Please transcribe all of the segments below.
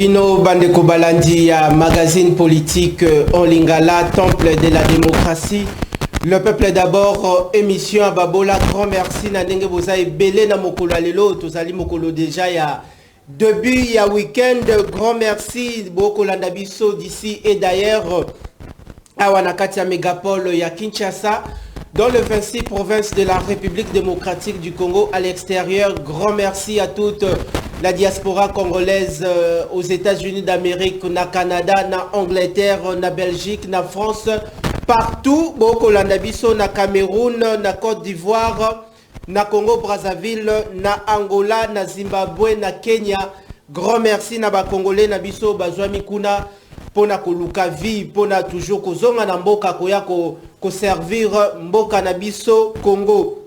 Ino Bandeko Balandi ya magazine politique en Lingala, temple de la démocratie. Le peuple d'abord, émission à Babola, grand merci. Nadenge Bozaï Belé na Mokolo Alelo, Tozali Mokolo déjà ya début ya week-end. Grand merci, Boko Landabiso d'ici et d'ailleurs. Awanakati ya Mégapole ya Kinshasa, dans le 26 provinces de la République démocratique du Congo à l'extérieur. Grand merci à toute la diaspora congolaise aux États-Unis d'Amérique, na Canada, na Angleterre, na Belgique, na France, partout. Boko Landabiso, na Cameroun, na Côte d'Ivoire, na Congo Brazzaville, na Angola, na Zimbabwe, na Kenya. Grand merci na ba Congolais na biso bazwami kuna pona koluka vie, pona toujours kozonga na mboka koya ko servir mboka na biso Congo.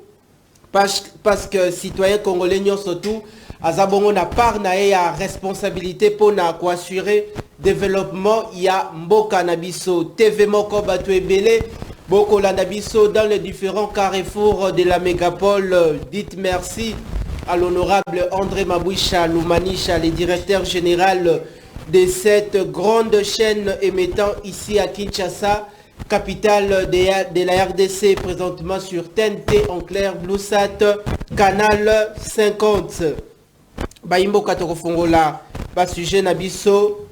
Parce que citoyens congolais surtout azabongo na part na ya responsabilité pona ko assurer développement ya mboka na biso. TV moko batu ebele boko landa biso dans les différents carrefours de la mégapole. Dites merci à l'honorable André Mabouisha Loumanisha, le directeur général de cette grande chaîne émettant ici à Kinshasa, capitale de la RDC, présentement sur TNT en clair, BlueSat, canal 50. Baimbo Katokofongola, bas sujet Nabiso,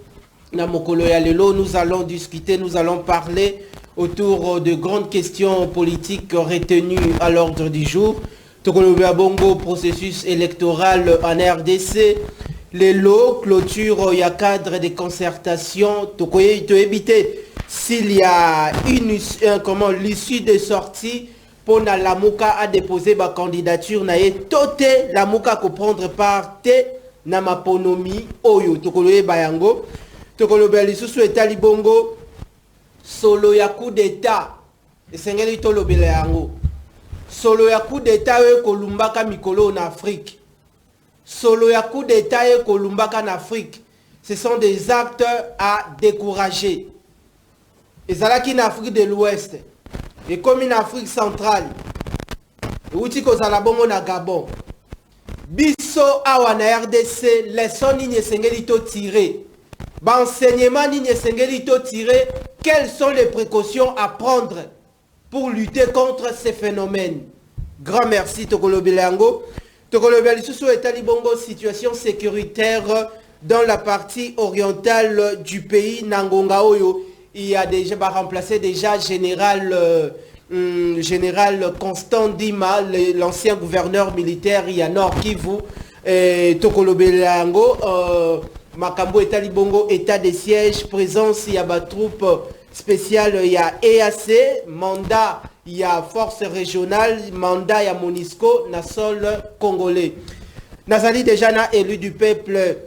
Namokolo Yalelo, nous allons discuter, nous allons parler autour de grandes questions politiques retenues à l'ordre du jour. Tokoloba Bongo, processus électoral en RDC. Les lots, clôture, il y a cadre de concertation. Tokoye to éviter s'il y a l'issue de sortie pour la Lamuka a déposé ma candidature na tote Lamuka ko prendre part te na maponomi oyo tokoloye bayango tokolobe lisusu etali bongo solo ya coup d'état esengeli tolobela yango solo ya coup d'état oyo kolumbaka mikolo en Afrique. Solo ya coup d'état et Kolumbaka en Afrique, ce sont des actes à décourager. Et ça là qui en Afrique de l'Ouest, et comme en Afrique centrale, outi ko zalabongo na Gabon, biso awa na RDC, leçon ni sengeli to tirer, enseignement ni sengeli to tirer, quelles sont les précautions à prendre pour lutter contre ces phénomènes. Grand merci Tokolo Belango. Situation sécuritaire dans la partie orientale du pays Nangonga Oyo. Il y a déjà remplacé déjà général Constant Dima, l'ancien gouverneur militaire il y a Nord Kivu, Tokolobelango, Makambo Etali Bongo, état de siège, présence il y a ma troupe spéciale, il y a EAC, mandat. Il y a force régionale, mandat, il y a Monisco, na sol congolais. Nazali déjà na élu du peuple,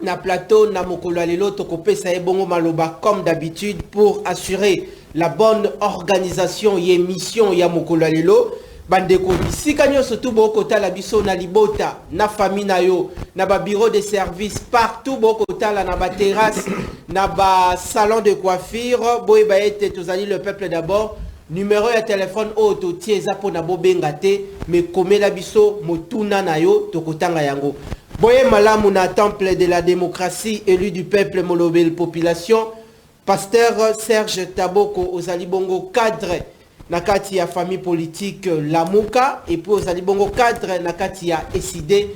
na plateau, na mokolo alelo, tokope sa ebongo maloba comme d'habitude pour assurer la bonne organisation et mission ya mokolo alelo. Bandeko bisika nyonso tu bokota la biso na libota, na famille na yo, na ba bureau de service partout bokota la na ba terrasse, na ba salon de coiffure, boy ba ete tozali le peuple d'abord. Numéro de téléphone auto tieza pona bobengate mais comme la biso motuna na yo tokotanga yango boye malamu na temple de la démocratie élu du peuple molobel population pasteur Serge Taboko ozali bongo cadre na kati ya famille politique Lamuka et puis ozali bongo cadre na kati ya SID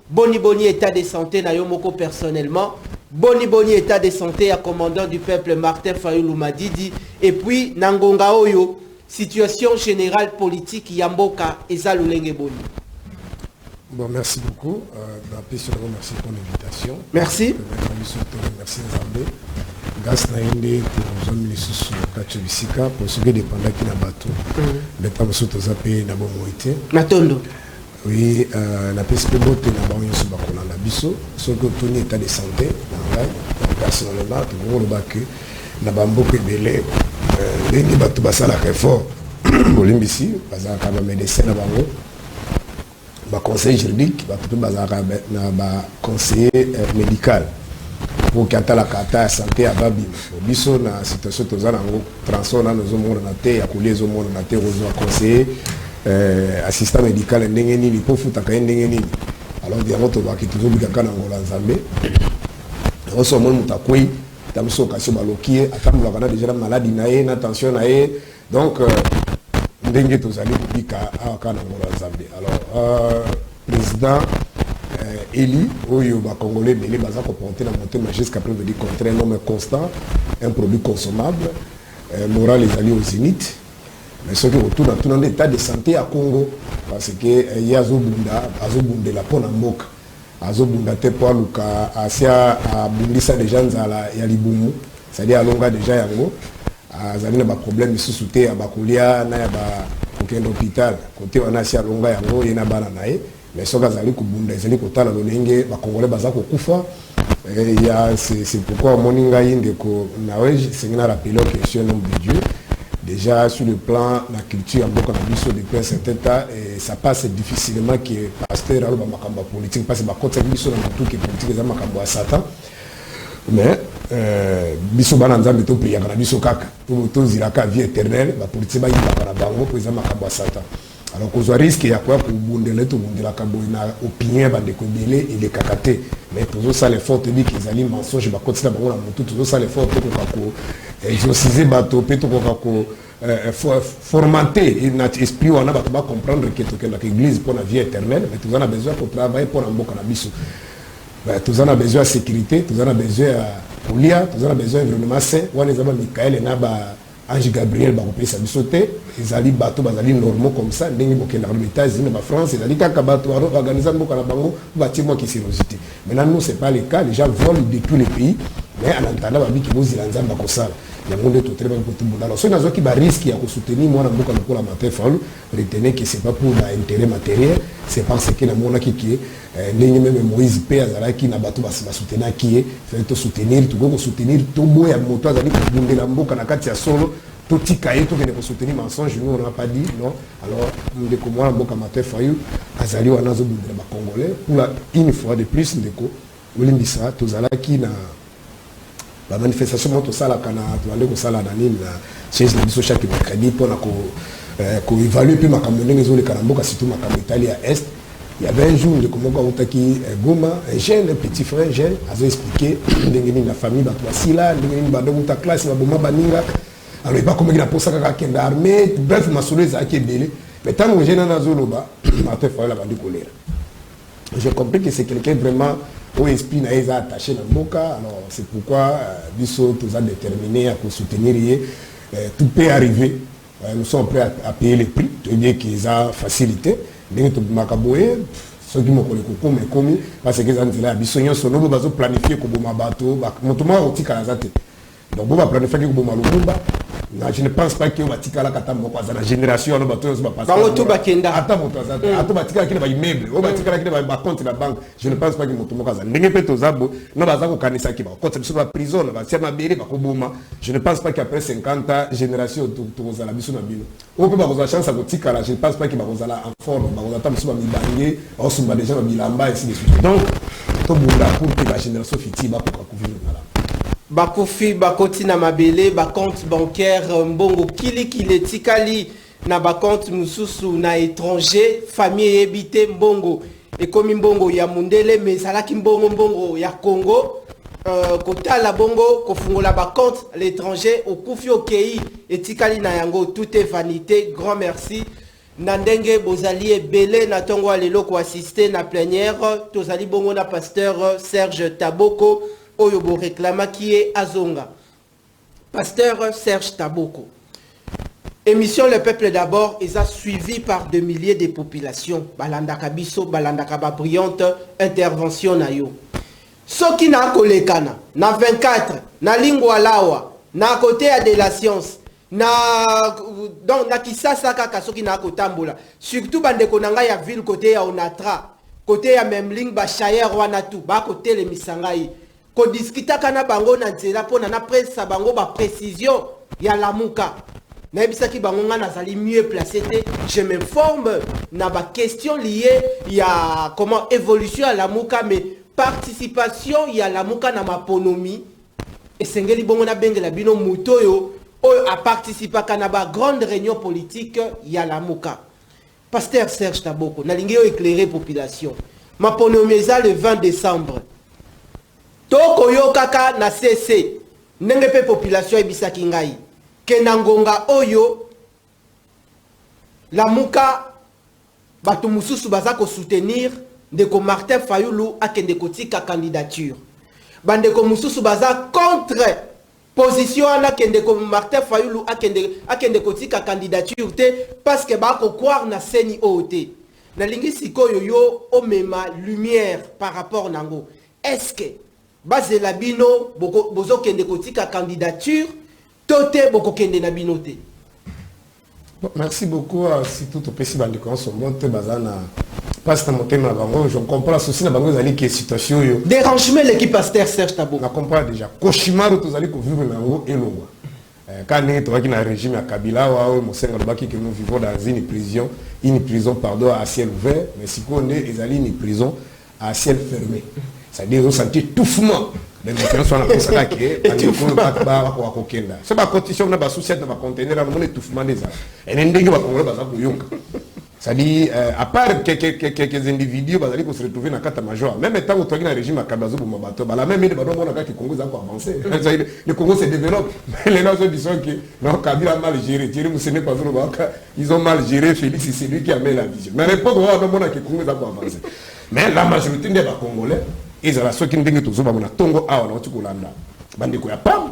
boni état de santé na yo moko personnellement boni état de santé à commandant du peuple Martin Fayulu Madidi et puis Nangonga Oyo situation générale politique Yamboka et Zalulenge Boni. Bon, merci beaucoup. Merci pour l'invitation. Merci. Merci Nzambe. Grâce à Inde pour zone lisusu kacho bisika pour ce qui dépend qui na bateau. Le temps surtout zapé na bon moité. Natondo. Oui, la PSP bote na ba yonso bakona na biso, ce que tout état de santé na ngai, personnellement tout le bac na bamboke belé. Ndenge bato basalaka effort bolimbisi bazalaka ba médecin na bango ba conseil juridique bato bazalaka na ba conseiller médical pour katala kata santé ababi biso na situation tozana ngo transport na nozomona na te ya kulezo mona na te rozo conseiller assistant médical ndenge nini pour futa ka ndenge nini alors diamo to ba ki tozobika kana ngola nzambe oso mon mutakoi tamso kasi baloki atamula kana déjà maladie nae na tension nae donc ndenge tozali kubika akana ngora Zambie. Alors président Eli oyo ba congolais belé baza ko porter la montée jusqu'à preuve du contraire, un homme constant, un produit consommable, moral les alliés au zénith. Mais ce qui retourne dans tout l'état de santé à Congo parce que y a azobunda la pona mboka azobunda te po luka asia abundisa déjà nzala ya libumu, c'est-à-dire alonga déjà yango azali na ba problème sous-souté ya bakolia na ya ba kokende hôpital côté wana asia alonga yango yena bana nae. Mais ce que zali kubunda ezali kotala lolenge ba congolais baza ko kufa c'est pourquoi moninga indeko nawe sengina rappeler que je suis un homme de Dieu déjà sur le plan la culture en beaucoup de depuis un certain temps et ça passe difficilement que pasteur alo ba makambo politique parce que ba côté biso na tout que politique za makambo à Satan mais biso bana nzambe to prier kana biso kaka to ziraka vie éternelle ba politique ba yimba kana bango pour za makambo à Satan. Alors qu'on risque il y a quoi pour bundele tout monde la kaboina opinion ba de kobele et de kakate mais toujours ça les fortes dit qu'ils allaient mensonge ba continuer ba ngona mutu toujours ça les fortes ko kako exorciser bato peto ko kako formater et notre esprit on a ba comprendre que to que l'église pour la vie éternelle mais tous on a besoin pour travailler pour mboka na biso tous on a besoin de sécurité tous on a besoin pour lire tous on a besoin environnement sain on les aba Michael na ba Ange Gabriel ba kopesa bisote ezali bato bazali normaux comme ça ndenge bokenda na États-Unis na France ezali kaka bato organiser mboka na bango bâtiment qui curiosité. Maintenant nous c'est pas le cas, les gens volent de tous les pays mais en attendant ba biki bozila nzamba kosala ya monde to très bien pour tout le monde. Alors ceux nazo qui ba risque ya ko soutenir moi na mboka lokola matin fall retenez que c'est pas pour l'intérêt matériel, c'est parce que na mona qui ndenge même Moïse pe azala qui na bato ba soutenir qui fait to soutenir to go soutenir to boya moto azali ko bundela mboka na kati ya solo tout tikaye tout que soutenir mensonge nous on n'a pas dit non. Alors ndeko moi mboka matin fall azali wana zo bundela ba congolais pour une fois de plus ndeko olimbisa tozala qui na la manifestation moto sala kana tuande ko sala na nini na chez na biso chaque mercredi pour na ko évaluer puis makambo ndenge zo le karamboka surtout makambo Italie à est. Il y avait un jour de Komoka Otaki Goma, un jeune, un petit frère jeune, a expliqué ndenge la famille ba twasila ndenge ni bando muta classe ba boma baninga. Alors il va comme il a posé ka kenda armée, bref masolo za ki belé. Mais tant que jeune na zoloba, matin fa la bandi colère. J'ai compris que c'est quelqu'un vraiment au esprit na eza attaché na mboka. Alors c'est pourquoi biso tous a déterminé à soutenir tout peut arriver. Nous sommes prêts à payer le prix, tu veux dire qu'ils ont facilité. Dès que makaboye ceux qui m'ont connu comme parce que ils ont biso nyonso no bazo planifier ko boma bato motuma otika na zate. Donc on va planifier ko boma lubumba. Je ne pense pas que on va tika la kata moko za la génération no bato ba passer. Ba moto bakenda. Ata moto za. Ata batika kile ba immeuble, o batika kile ba compte la banque. Je ne pense pas que moto moko za. Ndenge pe tozabo no baza ko kanisa ki ba compte sur la prison, ba tia mabere ba ko boma. Je ne pense pas qu'après 50 ans génération to za la biso na bino. On peut ba ko chance ko tika la, je ne pense pas qu'il va ko za la en forme, ba ko za ta biso ba mibange, o sumba déjà ba bilamba ici de suite. Donc to bunda pour que la génération fiti ba ko vivre là. Bakufi bakoti na mabele ba compte bancaire mbongo kili tikali na ba compte mususu na étranger famille ebité mbongo et comme mbongo ya mundele mais salaki mbongo ya Congo kotala bongo kofungola ba compte l'étranger okufi okei etikali na yango tout est vanité. Grand merci Nandenge bozali ebele na tongo alelo ko assister na plénière tozali bongo na pasteur Serge Taboko oyo bo réclama qui est Azonga. Pasteur Serge Taboko. Émission Le Peuple d'abord est suivi par des milliers de populations. Balandaka biso, balandaka ba brillante intervention na yo. Soki na kolekana, na 24, na lingwa lawa, na côté de la science, na donc na kisasa kaka soki na kotambola. Surtout bandeko nanga ya ville côté ya Onatra, côté ya même ling ba chayer wana tout, ba côté le misangai. Ko discuta kana bango na nzela pona na presse bango ba précision ya lamuka. Na ebisa ki bango nga nazali mieux placé te, je m'informe na ba question liée ya comment évolution à lamuka mais participation ya lamuka na maponomi esengeli bongo na bengela bino mutoyo oyo a participer kana ba grande réunion politique ya lamuka. Pasteur Serge Taboko na lingi yo éclairer population. Maponomi eza le 20 décembre. toko yo kaka na CC ndenge pe population ebisaki ngai ke na ngonga oyo la muka bato mususu baza ko soutenir ndeko Martin Fayulu akende kotika candidature bandeko mususu baza contre position ana kende ko Martin Fayulu akende kotika candidature te parce que ba ko croire na seni OT na lingi sikoyo yo omema lumière par rapport nango est-ce que bazela bino bozo kende kotika candidature tote boko kende na bino te. Merci beaucoup si tout au pays bandiko so monte bazana passe na motema bango je comprends ceci na bango zali que situation yo dérangement l'équipe Pasteur Serge Tabo na comprend déjà cauchemar to zali ko vivre na ngo elongwa quand nous sommes dans le régime à Kabila que nous vivons dans une prison pardon à ciel ouvert mais si on est une prison à ciel fermé c'est-à-dire on sentit étouffement les gens sont en train de c'est pas condition na ba société na ba conteneur na étouffement des arts et ndenge ba congolais baza kuyonka c'est-à-dire à part quelques individus bazali ko se retrouver na carte major même tant que tu as un régime à Kabila zo boma bato la même idée ba donc on a que Congo za ko avancer le Congo se développe mais les gens disent que non Kabila a mal géré Thierry Moussene pas ils ont mal géré Félix c'est lui qui a mis la vision mais à l'époque on a que Congo za ko avancer mais la majorité des Congolais ils ont la soki ndenge to zo ba mona tongo awa na tukolanda bandiko ya pam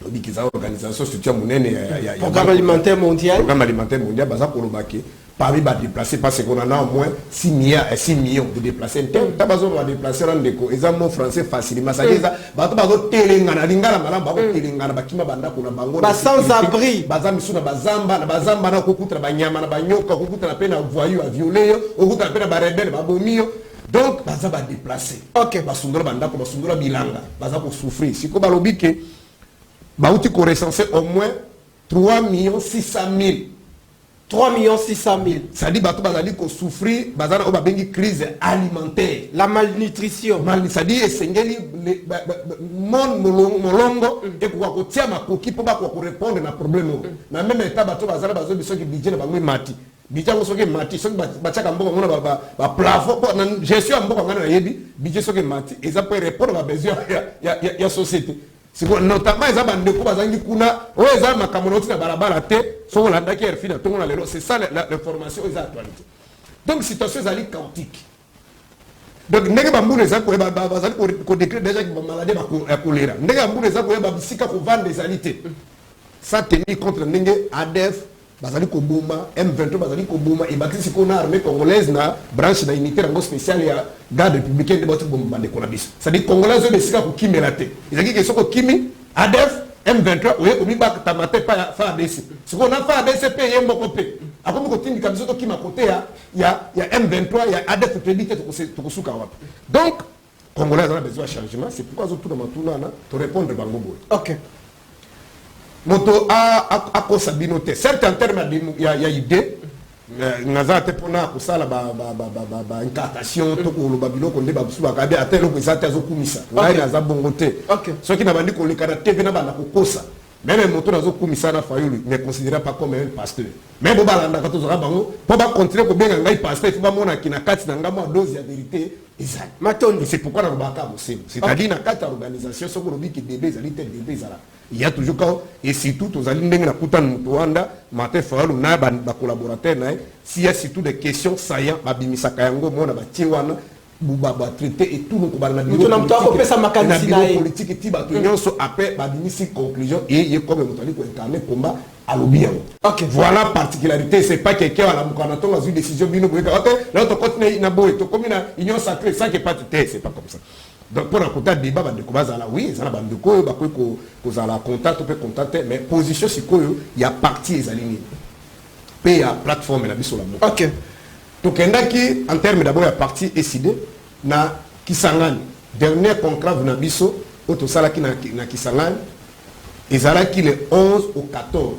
dit qu'ils ont organisation structure monene ya programme alimentaire mondial baza kolobaki parmi ba déplacer parce qu'on en a au moins 6 millions de déplacés internes tabazo va déplacer randeko examen français facilement ça dit ça bato telenga na lingala malamba ba telenga na bakima banda kuna bango ba sans abri baza misuna bazamba na kokutra banyama na banyoka kokutra pena voyou a violer kokutra pena ba rebelle ba bomio donc baza ba déplacer OK basundura banda ko basundura bilanga baza ko souffrir siko balobi ke bauti ko recenser au moins 3 600 000 3 600 000. Ça dit bato bazali ko souffrir bazana o babengi crise alimentaire la malnutrition ça dit esengeli mon molongo et ko tia makoki po ba ko répondre na problème na même état bato bazala bazo biso ki budget na bango mati budget ngo soki mati soki bachaka mboko ngona ba plafond gestion ya mboko ngana yebi budget soki mati et ça peut répondre à besoin ya société. C'est notamment les abandons bazangi kuna oza makamona tina balabala te so landa ki erfina to ngona lelo c'est ça l'information aux actualités donc situation est chaotique donc ndenge bambuna za ko bazali ko décret déjà que maladie ba choléra ndenge bambuna za ko ba bisika ko vendre des alités ça tenir contre ndenge ADF bazali ko boma M23 bazali ko boma et bakisi ko na armée congolaise na branche na unité rango spéciale ya garde républicaine de votre bomba de konabis ça dit congolaise de sika ko kimela te ezaki ke soko kimi ADF M23 oye ko miba tamate pa fa ADC siko na fa ADC pe yembo ko pe akomi ko tindi kabiso to kima côté ya M23 ya ADF crédité to ko suka wapi donc congolaise a besoin de changement c'est pourquoi tout dans matuna na to répondre bango boy OK moto a kosabinote certes en termes il y a idée naza te pona kusala ba incartation to ko loba biloko nde ba busuba ka be atelo ko izate azokumisa ngai naza bongote soki na bandi ko lekana TV na bana kokosa même moto nazo kumisa na Fayulu ne considère pas comme un pasteur mais bo balanda ka to zora bango po ba continuer ko benga ngai pasteur faut ba mona kina kati na ngamo dose ya vérité ezali matondo c'est pourquoi na ba ka mosebo c'est-à-dire na kati organisation soko lobi ki bébé ezali te bébé ezala il y a toujours quand et surtout aux alliés na kuta Rwanda Martin Fayulu na ba collaborateur na s'il y a surtout des questions saillantes ba bimisa kayango mona ba tiwana buba ba traiter et tout nous ko na bureau politique et tiba to nyonso après ba bimisi conclusion et il comme mutali ko incarner combat à l'obien. OK voilà particularité c'est pas quelqu'un à la mukana to a une décision bino boye OK là to continue na boye to comme na union sacrée ça qui pas c'est pas comme ça. Donc pour un contact débat de Kobazala oui ça na bande ko ba ko za la contact peut contacter mais position c'est quoi il y a parti les alignés paye à plateforme la biso la OK donc endaki en termes d'abord la parti décidé na Kisangani dernier conclave na biso auto sala ki na Kisangani ezala ki le 11 au 14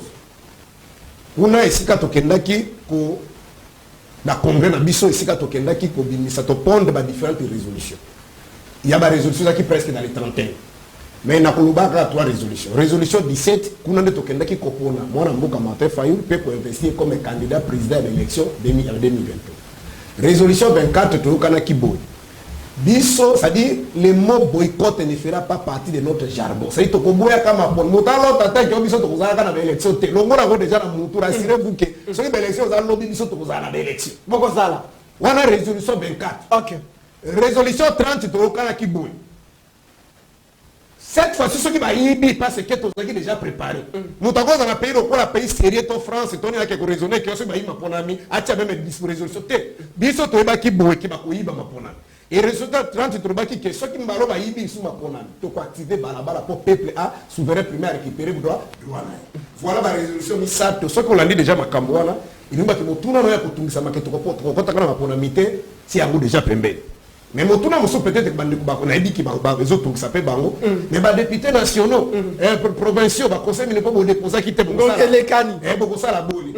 una esika to kendaki ko na congrès na biso esika to kendaki ko bimisa to pondre ba différentes résolutions. Il y a des résolutions qui presque dans les 30 ans. Mais il y a 3 résolutions. Résolution 17, qu'on a dit que qui copona, moi na mboka Martin Fayulu peut investir comme candidat président à l'élection 2023. Résolution 24, to kana kiboy. Biso, c'est-à-dire, le mot boycott ne fera pas partie de notre jargon. C'est-à-dire, que boya kama pon. Motalo tata qui biso to kozala kana ba élection te. Longo na déjà na mutu rassurez-vous que ce qui ba élection za lobby biso to kozala na élection. Boko sala. Wana résolution 24. OK. Résolution 30 to kana ki boy. Cette fois-ci, ce qui va y aller, parce que tout ça qui est déjà préparé. Nous avons un pays, le pays sérieux, en France, et on a quelques raisonner qui ont fait mon ami, à tiens même une résolution. Biso to ba ki boy, qui va couiller ma ponami. Et résultat 30 troba qui que ceux qui m'ont ba yibi sous ma ponami. To quoi activer balabala pour peuple A, souverain primaire récupérer le droit. Voilà la résolution mi ça, ceux qu'on l'a dit déjà ma cambouana, il nous bat que tout na ya ko tungisa ma que to ko to ma ponami te, si a déjà pembe. Mais motuna moso peut-être que on a dit qu'il va réseau tout ça peut bango mais ba députés nationaux provinciaux ba conseil municipal pour déposer qui était bon ça les cani beaucoup ça la boli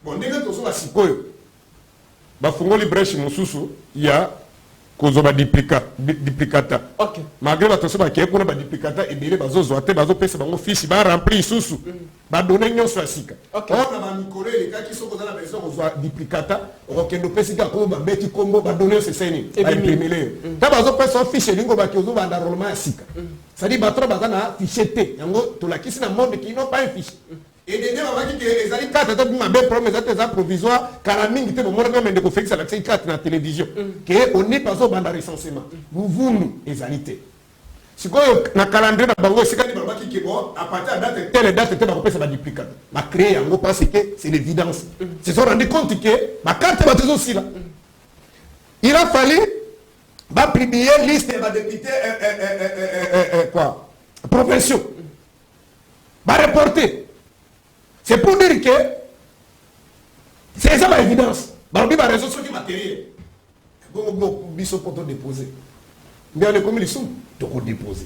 bon ndenge to so ba sikoyo ba fungoli brèche mosusu ya kozo ba duplicata OK malgré ba to so ba ke ko na ba duplicata et bele bazo zoate bazo pesa bango fiche ba remplir susu ba donner nyonso asika on a ba mikolo les gars qui sont dans la maison on zoa duplicata on kendo pesa ka ko ba beti kombo ba donner ce seni ba imprimer ta bazo pesa fiche lingo ba ki ozo ba enrôlement asika ça dit ba trop ba na fiche te yango to la kisi na monde qui n'ont pas un fiche et des gens qui les ali carte to ma be promesse ça provisoire car mingi te mo mo même de ko fixe la carte na télévision que on n'est pas au banda recensement vous les alités si quoi na calendrier na bango c'est quand ba ki bon à partir de date te ba ko pesa ba duplicate ba créer yango parce que c'est l'évidence se sont rendu compte que ba carte ba toujours aussi là il a fallu ba publier liste de députés quoi provinciaux ba reporter. C'est pour dire que c'est ça l'évidence. Bah, on a raison sur qui matériel. Bon, biso pour te déposer. Bien, les communes sont pour déposer.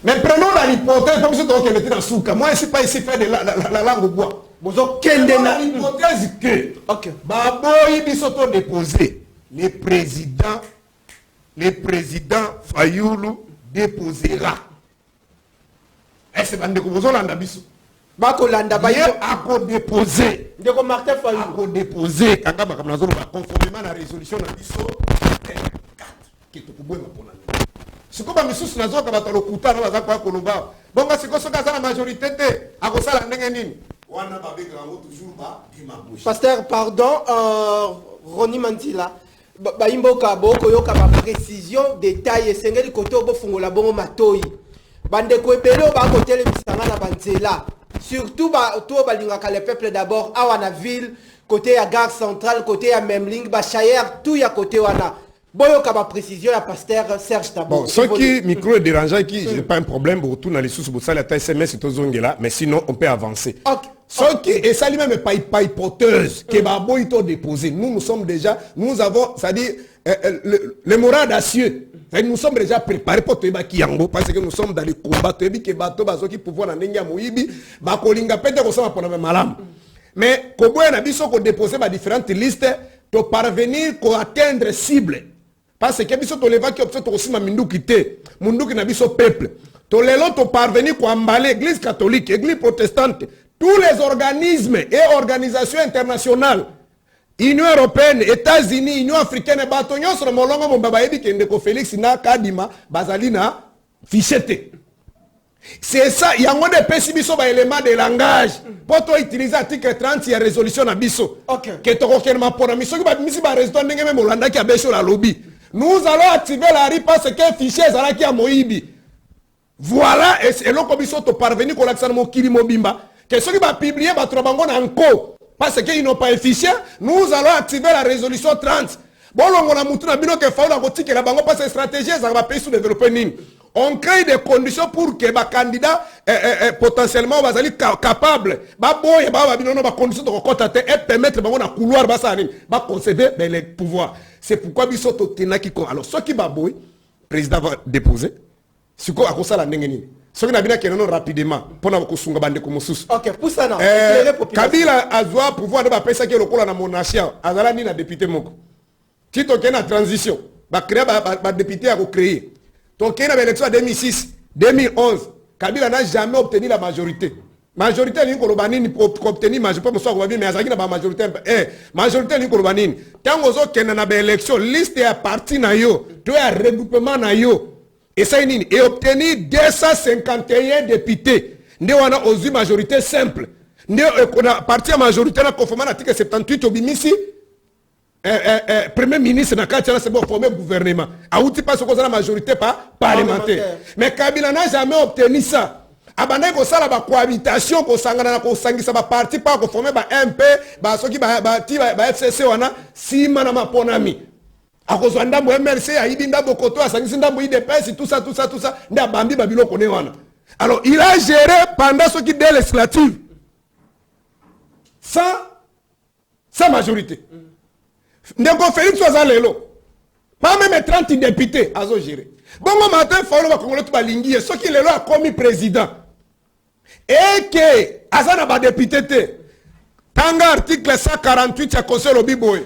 Mais prenons la hypothèse comme si on était dans Souka. Moi, je ne sais pas ici faire de la langue au bois. Bonjour, quelle est l'hypothèse que Babo biso pour déposer. Le président Fayoulou déposera. Et c'est bande comme ça landa biso. Bakolanda bayo a déposé ndeko Martin Fayulu a déposé kanga bakamnazo ba conformément à la résolution na biso 4 qui to kubwema pona siko ba misusu nazo ka batalo kuta na baza kwa koloba bonga siko soka za la majorité te akosala ndenge nini wana ba beka ngo toujours ba dimabouche. Pasteur pardon Roni Mandila ba imboka boko yoka ba précision détail esengeli côté obo fungola bongo matoi bande ko ebelo ba côté le bisanga na banzela. Surtout, tout le peuple d'abord, à la ville, côté à gare centrale, côté à Memling, Bachayer, tout y a côté wana. Boyo kaba précision, la pasteur Serge Tabo. Bon, ce qui micro est dérangeant, qui j'ai pas un problème, pour tout dans les sous ça la SMS est aux là, mais sinon on peut avancer. OK. Ce qui et ça lui-même pas hypothèse que Babo il t'a déposé. Nous sommes déjà, nous avons, c'est-à-dire le moral d'acieux. Nous sommes déjà préparés pour te Kiyango parce que nous sommes dans les combats. Tu dis que bateau bazo qui pouvoir na ndenge moyibi ba kolinga pete ko sama pour na malam. Mais kobo na biso ko déposer ba différentes listes to parvenir ko atteindre cible. Parce que biso to leva ki option to sima minduki te. Munduki na biso peuple. To lelo to parvenir ko emballer église catholique, église protestante, tous les organismes et organisations internationales. Union européenne, États-Unis, Union africaine, batonyo sur molongo mbaba yebi kende ko Félix na Kadima bazalina fichete. C'est ça, il y a un de pessimisme ba élément de langage. Pour toi utiliser article 30 il y a résolution na biso. OK. Que to kokelma pona miso ki ba misi ba résident ndenge même Holanda ki abesho la lobby. Nous allons activer la RI parce que fichier zala ki a moyibi. Voilà et loko biso to parvenir ko l'accent mokili mobimba. Que ceux qui va publier ba trobango na encore. Parce qu'ils n'ont pas un fichier, nous allons activer la résolution 30. Bon, on a montré que parce que stratégie, ça va payer sous développer. On crée des conditions pour que les candidats potentiellement soient capables de conditions de permettre de couloir de concéder les pouvoirs. C'est pourquoi ils sont au alors, ce qui va le président va déposer, c'est quoi à la ndengeni. Ce qui n'a bien qu'un rapidement pour nous kusunga bande comme sous. OK, pour ça non. Kabila azwa pouvoir de ba pesa ke lokola na monarchie, azala ni na député moko. Ti to na transition, ba créer ba député a créer. To na élection 2006, 2011, Kabila n'a jamais obtenu la majorité. majorité ni koloba nini pour obtenir majorité pour soit mais azaki na ba majorité majorité ni koloba nini tango zo kena na ba élection liste ya parti na yo to ya regroupement na yo et ça nini et obtenir 251 députés nde wana ozu majorité simple nde kona parti ya majorité na conformément à l'article 78 obimisi premier ministre na kati c'est bon former gouvernement auti pas ce qu'on a la majorité pas parlementaire mais Kabila n'a jamais obtenu ça. Abandé ko sala ba cohabitation ko sangana ko sangisa ba parti pas ko former ba MP ba soki ba FCC wana sima na maponami akozwa ndambo MLC ayibi ndambo koto asangisi ndambo IDPS tout ça nda bambi ba biloko ne wana. Alors il a géré pendant ce qui des législatives sans majorité. Ndeko Félix Wazalelo pas même 30 députés azo géré. Bon matin faut le congolais tout balingi ce qui lelo a commis président et que azana ba député te tanga article 148 ya conseil lobiboy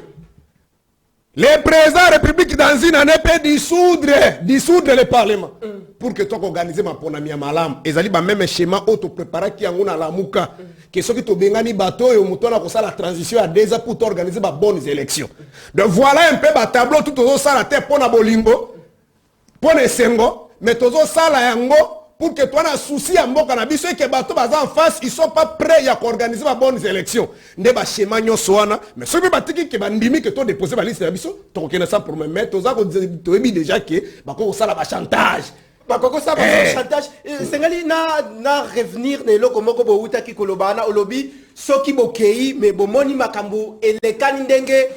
le président de la République dans une année peut dissoudre le parlement pour que tu organiser ma ponami ya malam ezali ba même schéma auto préparer qui ngona la muka que ceux qui to bengani bato yo mutona ko la transition à déjà pour organiser ba bonnes élections. Donc voilà un peu ba tableau tout au ça la tête pona bolingo pona sengo mais tozo sala yango pour que toi na souci à mboka na biso et que bato baza en face ils sont pas prêts à organiser ba bonnes élections nde ba schéma nyoso wana mais ceux qui batiki que bandimi que to déposer ba liste na biso to ko kena ça pour me mettre toza ko déjà que ba ko sala ba chantage bakoko ça ba chantage sengali na revenir ne loko moko bo uta ki kolobana olobi soki bokei mais bomoni makambu elekani ndenge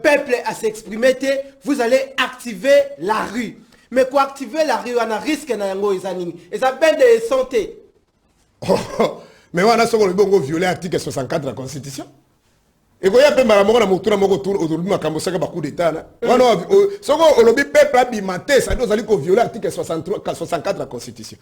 peuple à s'exprimer vous allez activer la rue. Mais pour activer la rue, on a risque na yango ezanini. Et ça peine de santé. Mais on a soko le bongo violer l'article 64 de la Constitution. Et quand il y a peu maramonga na motuna moko tour aujourd'hui makambo saka ba coup d'état na. Wana soko olobi peuple abimate ça doit aller ko violer l'article 64 de la Constitution.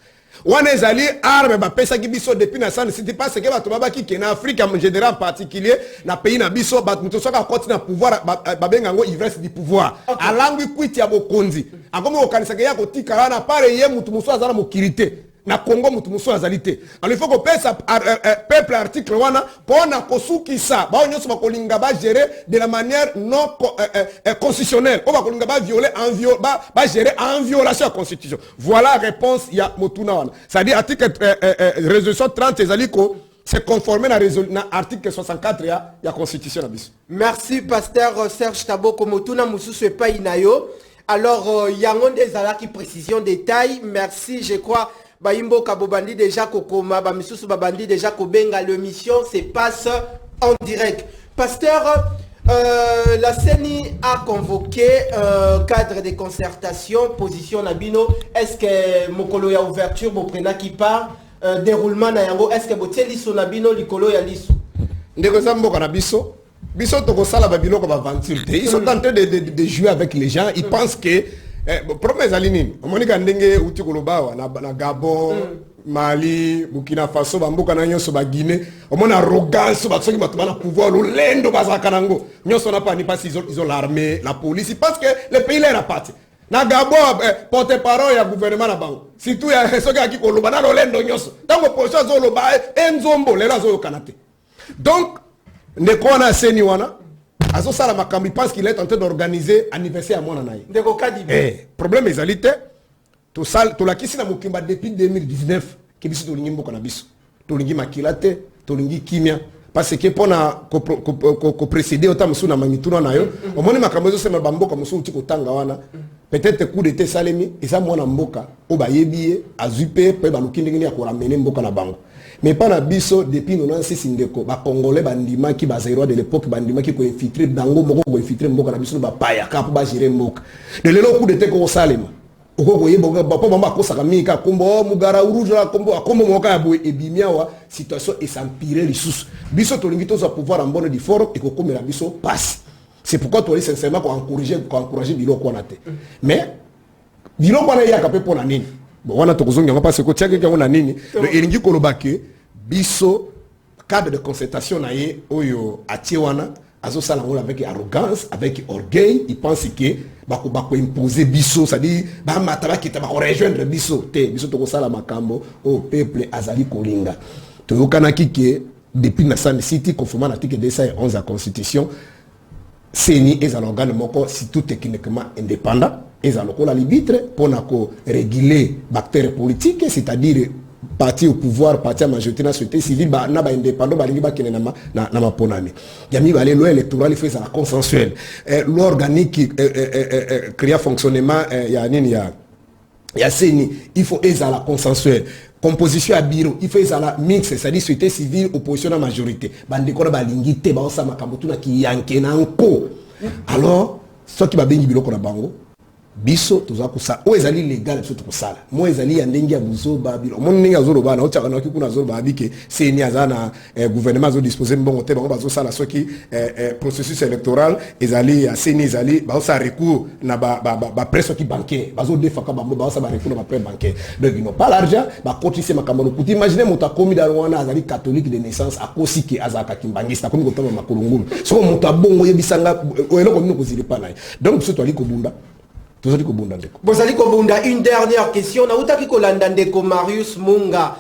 Wana ezali arme ba pesa ki biso depuis na san c'était pas ce que bato babaki ke na Afrique en général en particulier na pays na biso ba muto saka continue na pouvoir ba benga ngo ivresse du pouvoir. Alangwi kwiti ya bokonzi. Akomo okanisa ke ya ko tikala na pare ye mutu muso azana mokirité. Na Congo mutu muso azalité. Alors il faut que peuple article wana pona kosukisa ba onyoso bakolinga ba gérer de la manière non constitutionnelle. On va kolinga ba violer ba gérer en violation de la constitution. Voilà la réponse ya motuna wana. C'est-à-dire article résolution 30 ezaliko c'est conformé à l'article 64 ya constitution na biso. Merci pasteur Serge Taboko motuna mususu pa inayo. Alors yango ezala ki précision détail. Merci, je crois Baimbo Kabobandi déjà Kokoma, Bamisusu Babandi déjà Kobenga, l'émission se passe en direct. Pasteur, la CENI a convoqué cadre de concertation, position Nabino. Est-ce que Mokolo ya ouverture, Boprena qui part, déroulement Nayango, est-ce que Botieli Sonabino, Likolo ya Lisu? Ndeko Zambo Kanabiso, Biso Tokosala Babino comme aventure. Ils sont en train de jouer avec les gens, ils pensent que promesse alinini omonika ndenge uti kolobawa na Gabon Mali Burkina Faso bamboka na nyonso ba Guinée omona arrogance ba soki bato bana pouvoir lolendo bazaka nango nyonso na pas ni pas ils ont l'armée la police parce que le pays là appartient na Gabon porte-parole ya gouvernement na bango surtout ya soki aki koloba na lolendo nyonso tango position zo loba enzombo lelo zo kanate donc ndeko na seni wana Azo sala makambi pense qu'il est en train d'organiser anniversaire à mon anaï. Ndeko Kadibi. Problème ezalité to sal to la kisi na mukimba depuis 2019 ke biso to lingi mboka na biso. To lingi makilate, to lingi kimia parce que pona ko précéder autant musu na mamituna na yo. Omoni makambo zo sema bamboka musu uti ko tanga wana. Peut-être coup d'été salemi et ça mona mboka o ba yebie azupe pe ba lukindi ngini ya ko ramener mboka na bango. Mais pas na biso depuis 96 ndeko ba congolais bandima ki bazero de l'époque bandima ki ko infiltrer dango moko ko infiltrer mboka na biso ba paya ka ba gérer mboka de lelo coup d'été ko salema oko yeboka ba mama ko saka mika kombo mugara rouge la kombo akombo moka ya boye ebimia wa situation et s'empirer les sous biso to lingi to za pouvoir en bonne du fort et ko komela biso passe. C'est pourquoi toi sincèrement ko encourager biloko na te mais biloko na ya ka pe pona nini bon wana to kozonga parce que tiaka kango na nini le elingi kolobake biso cadre de concertation na ye oyo atie wana azo sala ngolo avec arrogance avec orgueil il pense que bako imposer biso ça dit ba mataba kita ba rejoindre biso te biso to ko sala makambo au peuple azali kolinga toyokanaki ke depuis Nassane City conformément à l'article 211 de la Constitution CENI est un organe moko surtout techniquement indépendant et un l'arbitre pour réguler bactéries politiques, c'est-à-dire parti au pouvoir, parti à majorité de la société civile, na ba indépendant, ba lingi ba kene na ma ponami. Yami ba loi électorale fait ça consensuel. L'organique créa fonctionnement ya CENI, il faut être à la consensuelle. Composition à bureau, il faut être à la mix, c'est-à-dire société civile, opposition à majorité. Bandekora ba lingi te ba osama kamutuna ki yanke na nko. Alors, ce qui va bien biloko na bango, biso toza kusala o ezali légal biso tokusala mo ezali ya ndenge ya buzoba bilo mo ndenge azoloba na otaka na kikuna azoloba bike CENI azana gouvernement zo disposer mbongo te bango bazo sala soki processus électoral ezali ya CENI ezali ba sa recours na ba presse qui bancaire bazo defaka bango ba sa ba recours na ba presse bancaire donc ils n'ont pas l'argent ba kotisi makambo kuti imaginer moto akomi dans wana azali catholique de naissance akosiki azaka kimbangista komi kotama makulungulu so moto abongo yebisanga eloko mino kozilipa naye donc biso to ali kobunda. Une dernière question. Nautaki kolanda ndeko Marius Munga,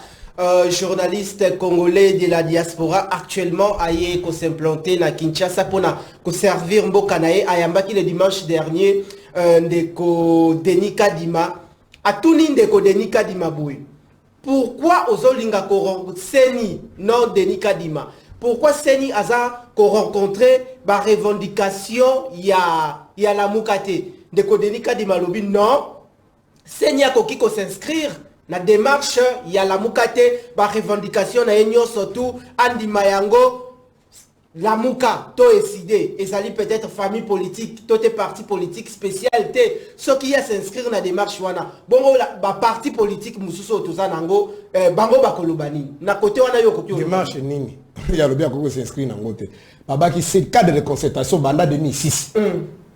journaliste congolais de la diaspora, actuellement aye ko s'implanter na Kinshasa pour ko servir mboka nae ayambaki le dimanche dernier ndeko Denis Kadima. Atuni ndeko Denis Kadima boy. Pourquoi ozolinga ko CENI non Denis Kadima? Pourquoi CENI aza ko rencontrer ba revendication ya la mukate? De Denis Kadima lobi non, CENI a ko s'inscrire na démarche ya la mukate ba revendication na enyo surtout andi mayango la muka to décidé et ça peut-être famille politique, tout est parti politique spécialité ce qui a s'inscrire na démarche wana bongo ba parti politique mususu toza nango bango ba kolobani na côté wana yo ko démarche nini ya lobi ko s'inscrire nango te baba qui c'est cadre de concertation banda 2006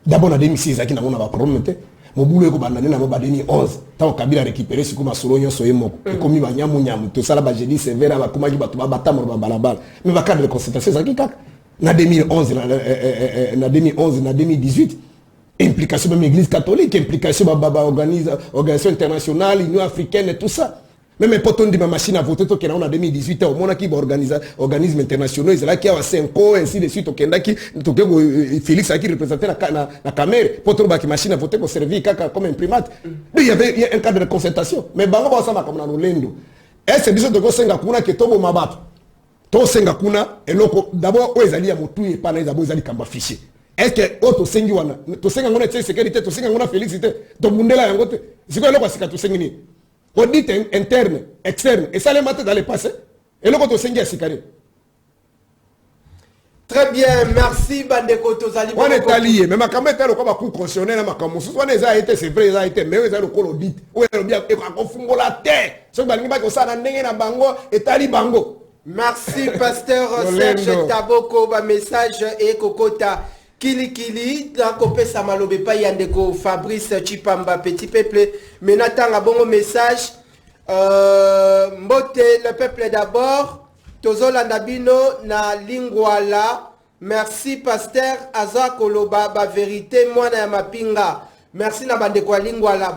d'abord en 2006 aki nango na ba problème te mobulu eko bandane na ba 2011 tant Kabila récupérer siku masolo nyo soye moko ekomi ba nyamu to sala ba jeudi sévère ba komaki ba ba batamoro ba balabala mais ba cadre de concertation ça ki kaka na 2011 na 2018 implication même église catholique implication ba organisation internationale union africaine et tout ça. Même quand on dit ma machine à voter, on a en 2018, au moment qui organisme internationaux, ils là qui a 5 ans, ainsi de suite, Félix a qui représentait la caméra, pour trouver que machine à voter pour servir comme imprimante. Il y avait un cadre de concertation. Mais bango ça va comme dans l'Endo. Et c'est bizarre de go senga kuna que tobo mabato. To senga kuna et loko d'abord o ezali ya motu et pas na ezabo ezali kamba fichier. Est-ce que auto sengi wana to senga ngona tse sécurité to senga ngona félicité to mundela yango te. Siko loko sika to sengi ni. Audit interne, externe, et ça les matin dans le passé. Et le côté c'est sikari. Très bien, merci Bandeko Tozali. On est allié, mais ma caméra est comme un coup constitutionnel, ma caméra. Ce soit les a été, c'est vrai, ils ont été, mais ils ont le col audit. Où est le bien, et qu'on fungo la terre. Ce qui va nous ça dans n'engue na bango et tali bango. Merci Pasteur Serge Taboko, ba message et Kokota. Kili dans Kopé Samalobe pa yandeko Fabrice Chipamba petit peuple menatang a bon message mbote le peuple d'abord tozolanda bino na lingwala merci pasteur Aza Koloba ba vérité mwana ya mapinga merci na bandeko ya lingwala.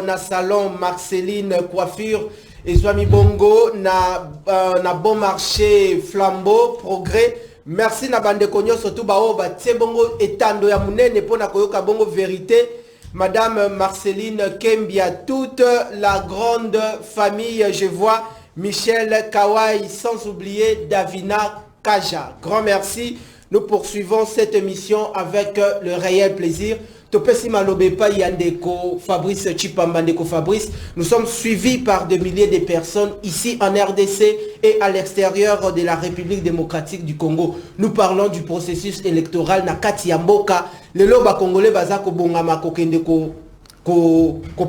Na salon Marceline coiffure et Zwami Bongo na bon marché Flambeau Progrès. Merci na bande konyo surtout bao ba tie bongo etando ya munene pona koyoka bongo vérité. Madame Marceline Kembia, toute la grande famille, je vois Michel Kawai, sans oublier Davina Kaja. Grand merci. Nous poursuivons cette émission avec le réel plaisir. Topesi Malobepa Yandeko, Fabrice Chipambandeko Fabrice. Nous sommes suivis par des milliers de personnes ici en RDC et à l'extérieur de la République démocratique du Congo. Nous parlons du processus électoral na kati ya mboka. Lelo ba Congolais baza ko bongama ko kende ko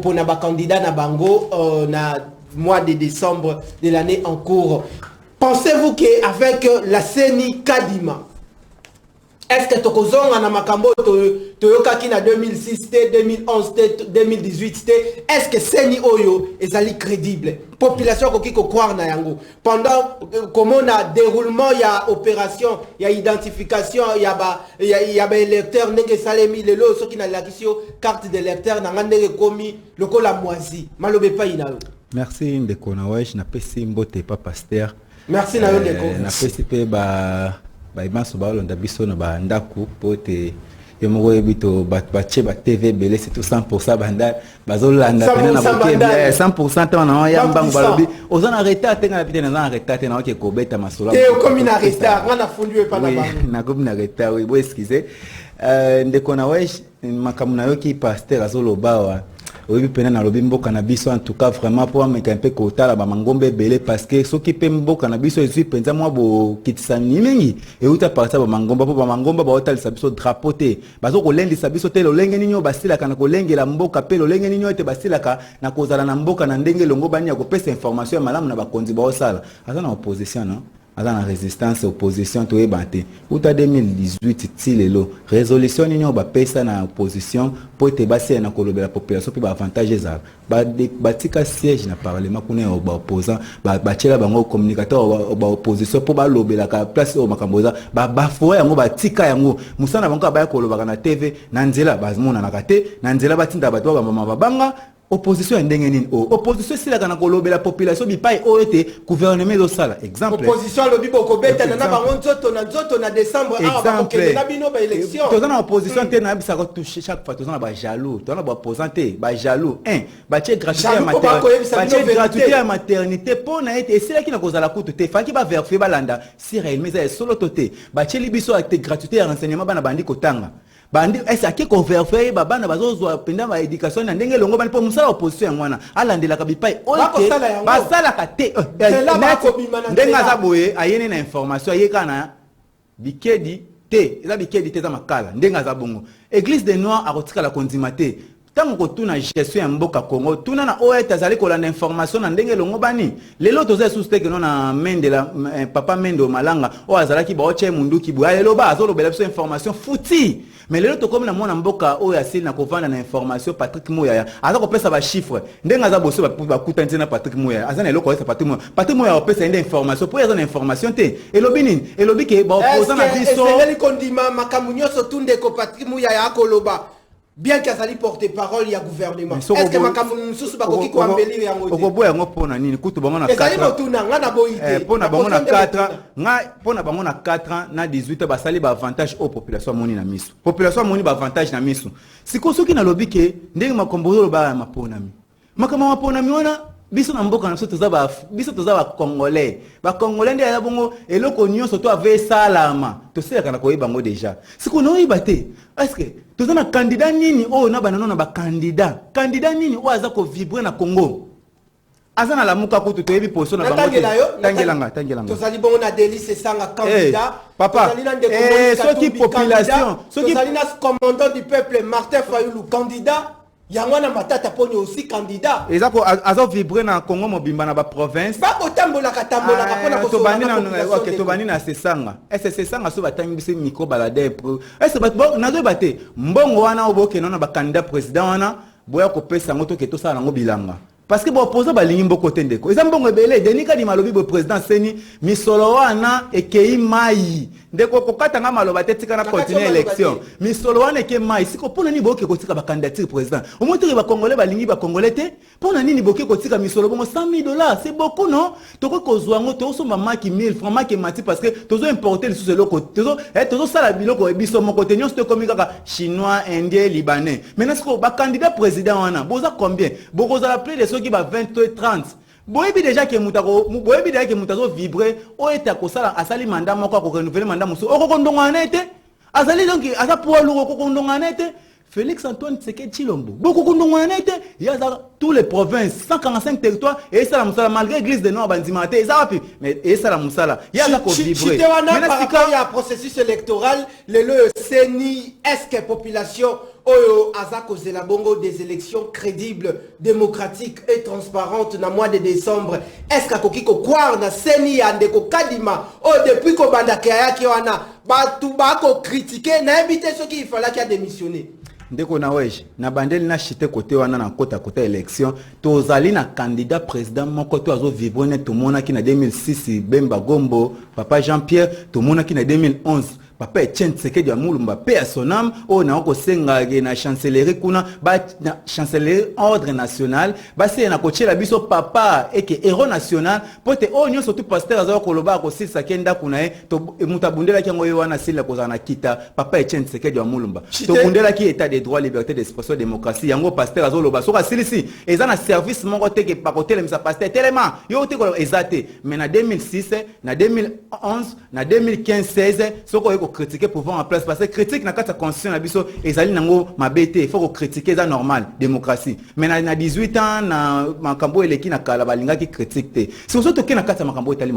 pona ba candidat na bango na mois de décembre de l'année en cours. Pensez-vous qu'avec la CENI Kadima, Est-ce que tokozonga na makambo toyokaki na 2006 2011 2018 est-ce que seni oyo ezali crédible population koki ko croire na yango pendant comment na déroulement ya opération ya identification ya ba électeur ndenge salemi lelo soki na lakisio carte d'électeur na ngandenge komi lokola moisi malobe pa inayo. Merci ndeko na wesh na pesi mbote pa pasteur. Merci na yo ndeko na pesi pe ba imaso ba londa biso na ba ndaku pote yomoko ebito ba TV belé c'est tout 100% banda bazolanda pena na boke 100% tana ya mbangu balobi ozana retard tenga na pitena na retard tena oke kobeta masola te comme na retard ngana fundu pa na bango na comme na retard oui bo excusez ndeko na wesh makamuna yo ki pasteur azolobawa oui pena na lobi mboka na biso en tout cas vraiment pour me un peu kotala ba mangombe belé parce que so ki pe mboka na biso ezui penza mwa bo kitisani mingi et uta partir ba mangomba po ba mangomba ba otalisa biso drapeau te bazo ko lendisa biso te lolenge ninyo basila kana ko lengela mboka pe lolenge ninyo ete basila ka na kozala na mboka na ndenge longo bani ya ko pesa information ya malamu na bakonzi ba osala aza na opposition non aza na résistance opposition to ebate uta 2018 tilelo résolution ninyo ba pesa na opposition po te basi na kolobela population pe ba avantage za ba tika siège na parlement kuna ba opposant ba tshela bango communicateur ba opposition po ba lobela ka place o makamboza ba fo yango ba tika yango musana bango ba kolobaka na TV na nzela ba mona na kate na nzela batinda bato ba mama babanga opposition ndenge nini opposition sila kana kolobela population bipai oete gouvernement do sala exemple opposition lobi boko beta na bango nzoto na décembre ba ko na bino ba élection to na opposition te na bisa ko toucher chaque fois to na ba jaloux to na ba opposante ba jaloux ba che gratuité ya maternité pour na ete sila kina kozala kutu te faki ba vérifier balanda si réellement ça solo toté ba che libiso acte gratuité ya renseignement bana bandi kotanga bandi est-ce que converfer babana bazozwa penda ba éducation na ndenge longo bani po musala opposition ngwana alandela ka bipai oke basala ka te ndenga za boye ayene na information ayeka na bikedi te eza bikedi te za makala ndenga za bongo église des noirs akotika la kondima te tango ko tuna gestion ya mboka Congo tuna na oet azali ko la information na ndenge longo bani lelo toza suste que non na mendela papa mendo malanga o azalaki ba oche munduki bu lelo ba azolo bela biso information futi mais lelo to comme na mona mboka o ya sili na kovanda na information Patrick Moya aza ko pesa ba chiffre ndenga za boso ba kutanze na Patrick Moya azana lelo ko esa Patrick Moya o pesa inde information pour yazana information te elobi nini elobi ke ba opposant na biso est-ce kondima makamunyo so tunde ko Patrick Moya ya koloba bien qu'il y ait porte-parole, il y a gouvernement. Est-ce que Makamu Soussou Bakoki ko ambeli yango te? Okobo yango pona nini kutu bango na 4 ans. Ezali motuna nga na boyite. Pona bango na 4 ans, nga pona bango na 4 ans na 18 ba sali ba avantage au population moni na misu. Population moni ba avantage na misu. Siko soki na lobike ndenge makombozo ba mapona mi. Makama mapona mi wana biso na mboka na biso toza ba congolais. Ba congolais nde ya bongo eloko nyonso to ave salama. To sela kana ko yebango déjà. Siko no yibate. Est-ce que tu as un candidat nini oh na banana na ba candidat nini o aza ko vibrer na Congo azana la muka ko to yebi position na bango tangelanga to sali bon na délice sanga candidat papa ceux qui population ceux qui sali na commandant du peuple Martin Fayulu candidat yangwana matata poni aussi candidat ezako azo vibrer na Congo mobimba na ba province ba kotambola pona ko to bani na sesanga sesanga so batangi bise micro balade est-ce ba nazo bate mbongo wana oboke na ba candidat président wana boya ko pesa ngoto ke to sala ngo bilanga parce que bo opposant ba lingi mboko tendeko eza mbongo ebele denika di malobi bo président seni misolo wana ekei mai ndeko kokata nga maloba te tika na continuer élection misolo wana eke mai siko pona ni boke ko tika ba candidature président au moins ba congolais ba lingi ba congolais te pona nini boke ko tika misolo bongo $100,000 c'est beaucoup non to ko zwa ngo to so maki 1000 francs maki mati parce que tozo importer le sous loko tozo sala biloko biso moko te nyonso to komika ka chinois indien libanais maintenant siko ba candidat président wana boza combien boko za plus de ceux qui ba 20 30 boyebi déjà que mutazo vibrer o eta ko sala asali mandat moko ko renouveler mandat muso o ko ndonga nete azali donc asa pour lo ko ndonga nete Félix Antoine Tshisekedi Tshilombo. Beaucoup il y a tous les provinces, 145 territoires, et ça la moussala, malgré l'église de Nord, Bandimate, et ça, mais et ça la moussala. Il y a ça qu'on vibrer. Par rapport à processus électoral, le CENI, est-ce que la population Oyo Azako Zelabongo des élections crédibles, démocratiques et transparentes dans le mois de décembre? Est-ce que Kokiko Kwar na CENI Andeko Kadima, depuis qu'on banda Kaya Kiwana, Batubako critiqué, n'a évité ce qu'il fallait qu'il a démissionné? Ndeko na wesh na bandeli na chite côté wana na kota élection tozali na candidat président moko to azo vivre ne to mona ki na 2006 Bemba Gombo papa Jean-Pierre to mona ki na 2011 papa Etienne Tshisekedi ya Mulumba paix à son âme o na ko senga na chancellerie kuna ba na chancellerie ordre national ba se na kochela biso papa eke héros national pote o nyo surtout pasteur azo koloba ko sisa kenda kuna to mutabundela ki ngoyo wana sila ko na kita papa Etienne Tshisekedi ya Mulumba to bundela ki état des droits liberté d'expression démocratie yango pasteur azo loba soka silisi eza na service moko teke pa ko telemisa pasteur tellement yo te ko ezate mais na 2006 na 2011 na 2015 16 soko ko critiquer pouvoir en place parce que critique na kata constitution na biso ezali nango mabete il faut ko critiquer ça normal démocratie mais na 18 ans na makambo eleki na kala balinga ki critique te si osoto ke na kata makambo etali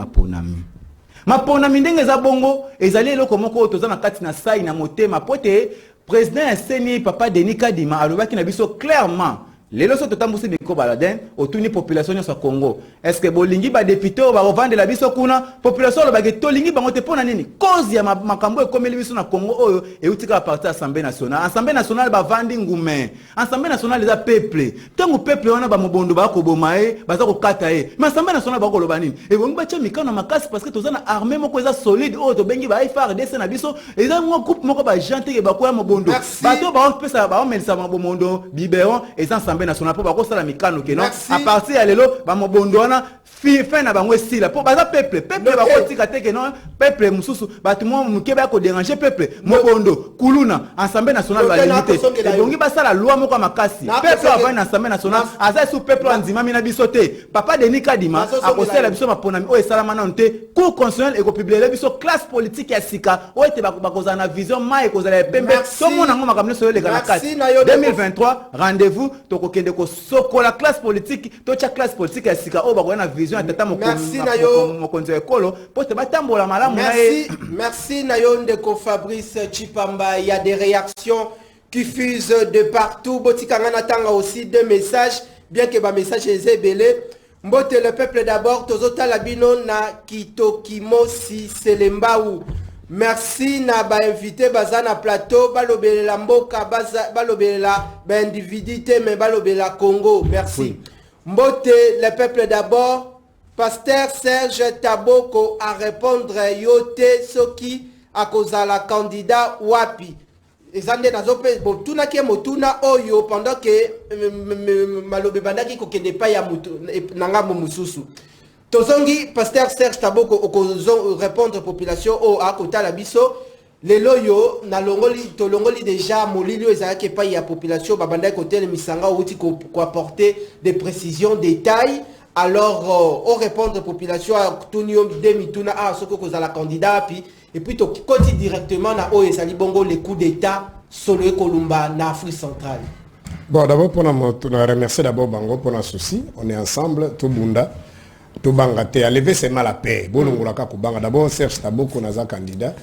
maponami ndenge za bongo ezali eloko moko toza na kati na sai na motema pote président Seni papa Denis Kadima alobaki na biso clairement lelo so totambusi biko baladin otuni population sa Congo est-ce que bolingi ba député ba revendre la biso kuna population lo ba ke tolingi bango te pona nini cause ya makambo ekomeli biso na Congo oyo eutika parti assemblée nationale ba vandi ngume assemblée nationale eza peuple tango peuple wana ba mobondo ba ko bomae ba za ko kata mais assemblée nationale ba ko loba nini e bongi ba tia mikano makasi parce que toza na armée moko eza solide oyo to bengi ba FARDC na biso eza ngo groupe moko ba gentil ke ba ko ya mobondo ba to ba pesa ba melisa mobondo biberon eza national pour bako sala mikano ke non à partir ya lelo ba mobondo wana fin na bango style pour baza peuple bako tika te ke non peuple mususu batu mo mukeba ko déranger peuple mobondo kuluna assemblée nationale ba limité bongi ba sala loi moko makasi peuple avant na assemblée nationale aza sous peuple andima mina bisote papa Denis Kadima akosela biso maponami o esala mana nte cour constitutionnel et ko publier biso classe politique ya sika o ete bako za na vision mai ko za pembe to mona ngoma kamne so le kana 2023 rendez-vous to kende ko soko la classe politique to cha classe politique ya sika o ba na vision ya tata mokonzo ekolo pote batambola malamu na merci nayo ndeko Fabrice Chipamba. Il y a des réactions qui fusent de partout. Botikanga natanga aussi deux messages bien que ba message est belé. Mbote le peuple d'abord tozota labino na kitokimo si selembaou. Merci na ba invité bazana plateau balobela mboka balobela ba individuité mais balobela Congo. Merci. Oui. Mbote le peuple d'abord. Pasteur Serge Taboko a répondre yote soki a causa la candidat wapi. Ezande nazope botuna ke motuna oyo pendant que malobe bandaki ko kende pa ya mutu nanga mususu. Tozongi Pasteur Serge Taboko okozo répondre population o a kota la biso lelo yo na longoli to longoli déjà molilio ezaki pa ya population babanda côté le misanga outi ko apporter des précisions détails. Alors on répondre population à tunio demituna a soko ko za la candidat et puis to koti directement na o ezali bongo les coups d'état solo Kolumba na Afrique centrale. Bon d'abord pour nous remercier d'abord bango pour notre souci, on est ensemble tout bunda. To bangate a lever c'est mal à paix. Bon on ka ko banga d'abord Serge Taboko naza candidat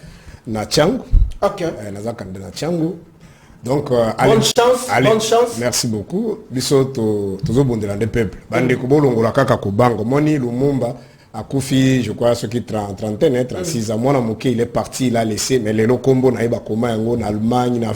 na Tchangu. OK. Naza candidat na Tchangu. Donc bonne chance. Merci beaucoup. Biso tozo bondela de peuple. Bande ko bolongola kaka ko bango moni Lumumba akufi je crois ce qui 31 36 ans moi moké il est parti il a laissé mais les locombo na iba koma yango na Allemagne na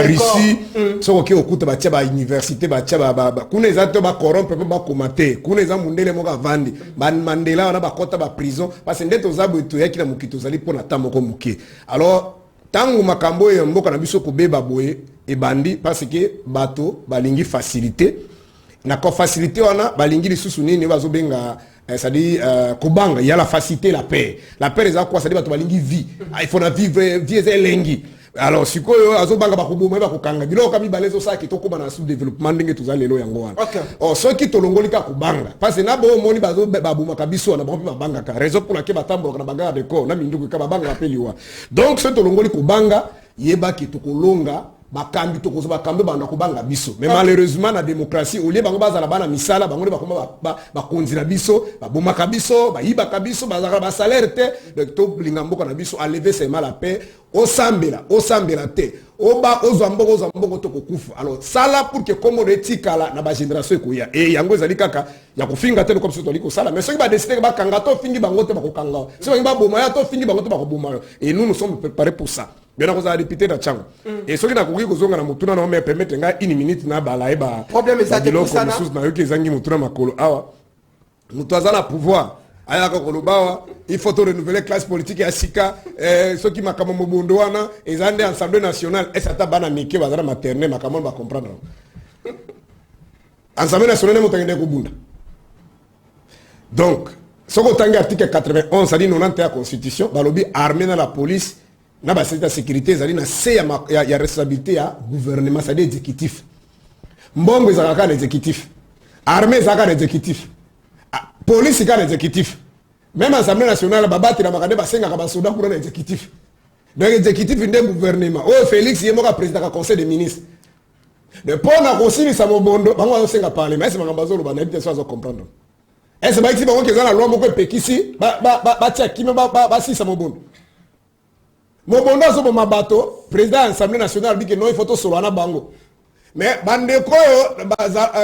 Russie so ko okuta ba tia ba université ba tia ba kuna ezato ba corrompre ba komate kuna eza mundele moka vandi ban Mandela na ba kota ba prison parce que ndeto zabu to yaki na mukito zali pona tamoko muké alors tangu makambo ya mboka na biso ko beba boye e bandi parce que bato balingi facilité na ko facilité wana balingi lisusu nini bazobenga c'est-à-dire kubanga il y a la facilité la paix eza quoi c'est-à-dire bato balingi vie il faut na vivre vie elengi alors sikoyo azobanga bakuboma bakukanga biloko kami balezo sa ki tokoma na sous développement ndenge tuza lelo yango wana oh soki tolongolika kubanga parce que na bo moni bazo babuma kabiso na bombe babanga ka raison pour laquelle batamboka na bagara de corps na minduku ka babanga apeliwa donc ce tolongoli kubanga yeba ki tokolonga bakambi tokozo bakambi banda kubanga biso mais malheureusement na démocratie au lieu bango bazala bana misala bango bakoma bakonzira biso babuma kabiso bayiba kabiso bazaka ba salaire te to lingamboka na biso enlever c'est mal à paix au sambela te oba ozamboko to kokufa alors sala pour que comme retikala na ba génération ekoya et yango ezali kaka ya kofinga te comme ça liko sala mais ceux qui ba décider ba kanga to fingi bango te bakokanga ceux qui ba boma ya to fingi bango te bakoboma et nous sommes préparés pour ça bien qu'on a député da chango et ceux qui na koki kozonga na mutuna na me permettre nga une minute na bala eba problème ezate pour ça na yoki ezangi mutuna makolo awa mutu azana pouvoir aya ko kolobawa il faut renouveler classe politique ya sika ceux qui makamo mobondo wana ezande assemblée nationale et ça ta bana mike bazana maternelle makamo ba comprendre assemblée nationale mo tangende ko bunda donc soko tangi article 91 ça dit 90 la constitution balobi armée dans la police na ba sécurité zali na c'est ya responsabilité ya gouvernement ça dit exécutif mbongo ezaka na exécutif armée ezaka na exécutif police ezaka na exécutif même assemblée nationale babati na makade basenga ka soda pour na exécutif donc exécutif ndé gouvernement oh Félix yemoka président ka conseil des ministres de pona kosili sa mobondo bango senga parler mais c'est makambazolo ba na été so comprendre est-ce ba bango ke za la loi moko pekisi ba tia kimi ba si sa mobondo mobondo so bo mabato président assemblée nationale dit que non il faut to solo na bango mais bandeko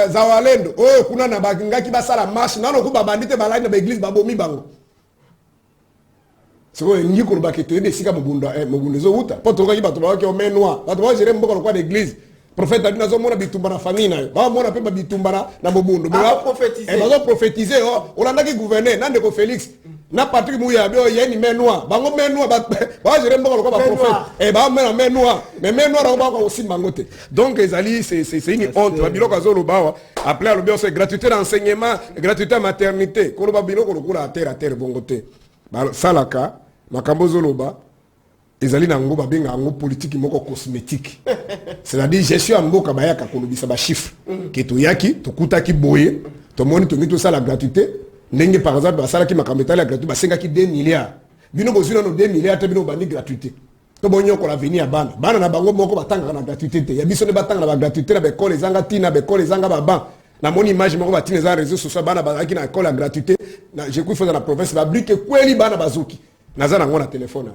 zawalendo oyo kuna na bagingaki basala marche nano ku babandite balani na église babomi bango siko ngi ko bakete de sika mobundo mobundo zo uta poto ka bato ba ke omenwa bato ba jere mboko kwa l'église prophète adina zo mona bitumba na famille na ba mona pe bitumba na mobundo ba prophétiser bazo prophétiser olandaki gouverner nande ko Félix na Patrick Mouyabe yeni menwa bango menwa ba jere mboko kwa ba prophète ba menwa mais menwa ba ko aussi bangote donc ezali c'est une honte ba biloko zo lobawa appelé à l'obéissance gratuité d'enseignement gratuité maternité ko ba biloko lokula à terre bongote ba salaka makambo zo loba ezali na ngo babenga ngo politique moko cosmétique c'est-à-dire gestion mboka bayaka kolobisa ba chiffre ke to yaki to kutaki boye to moni to ngito sala gratuité ndenge par exemple basala ki makambo etali ya gratuité basenga ki 2 milliards bino bozuna no 2 milliards te bino bandi gratuité to bonyo ko la venir ya bana na bango moko batanga na gratuité te ya biso ne batanga na ba gratuité na be ko les anga tina be ko les anga baba na mon image moko batina za réseaux sociaux bana bazaki na école la gratuité na je kufa dans la province ba brique kweli bana bazuki naza na ngona téléphone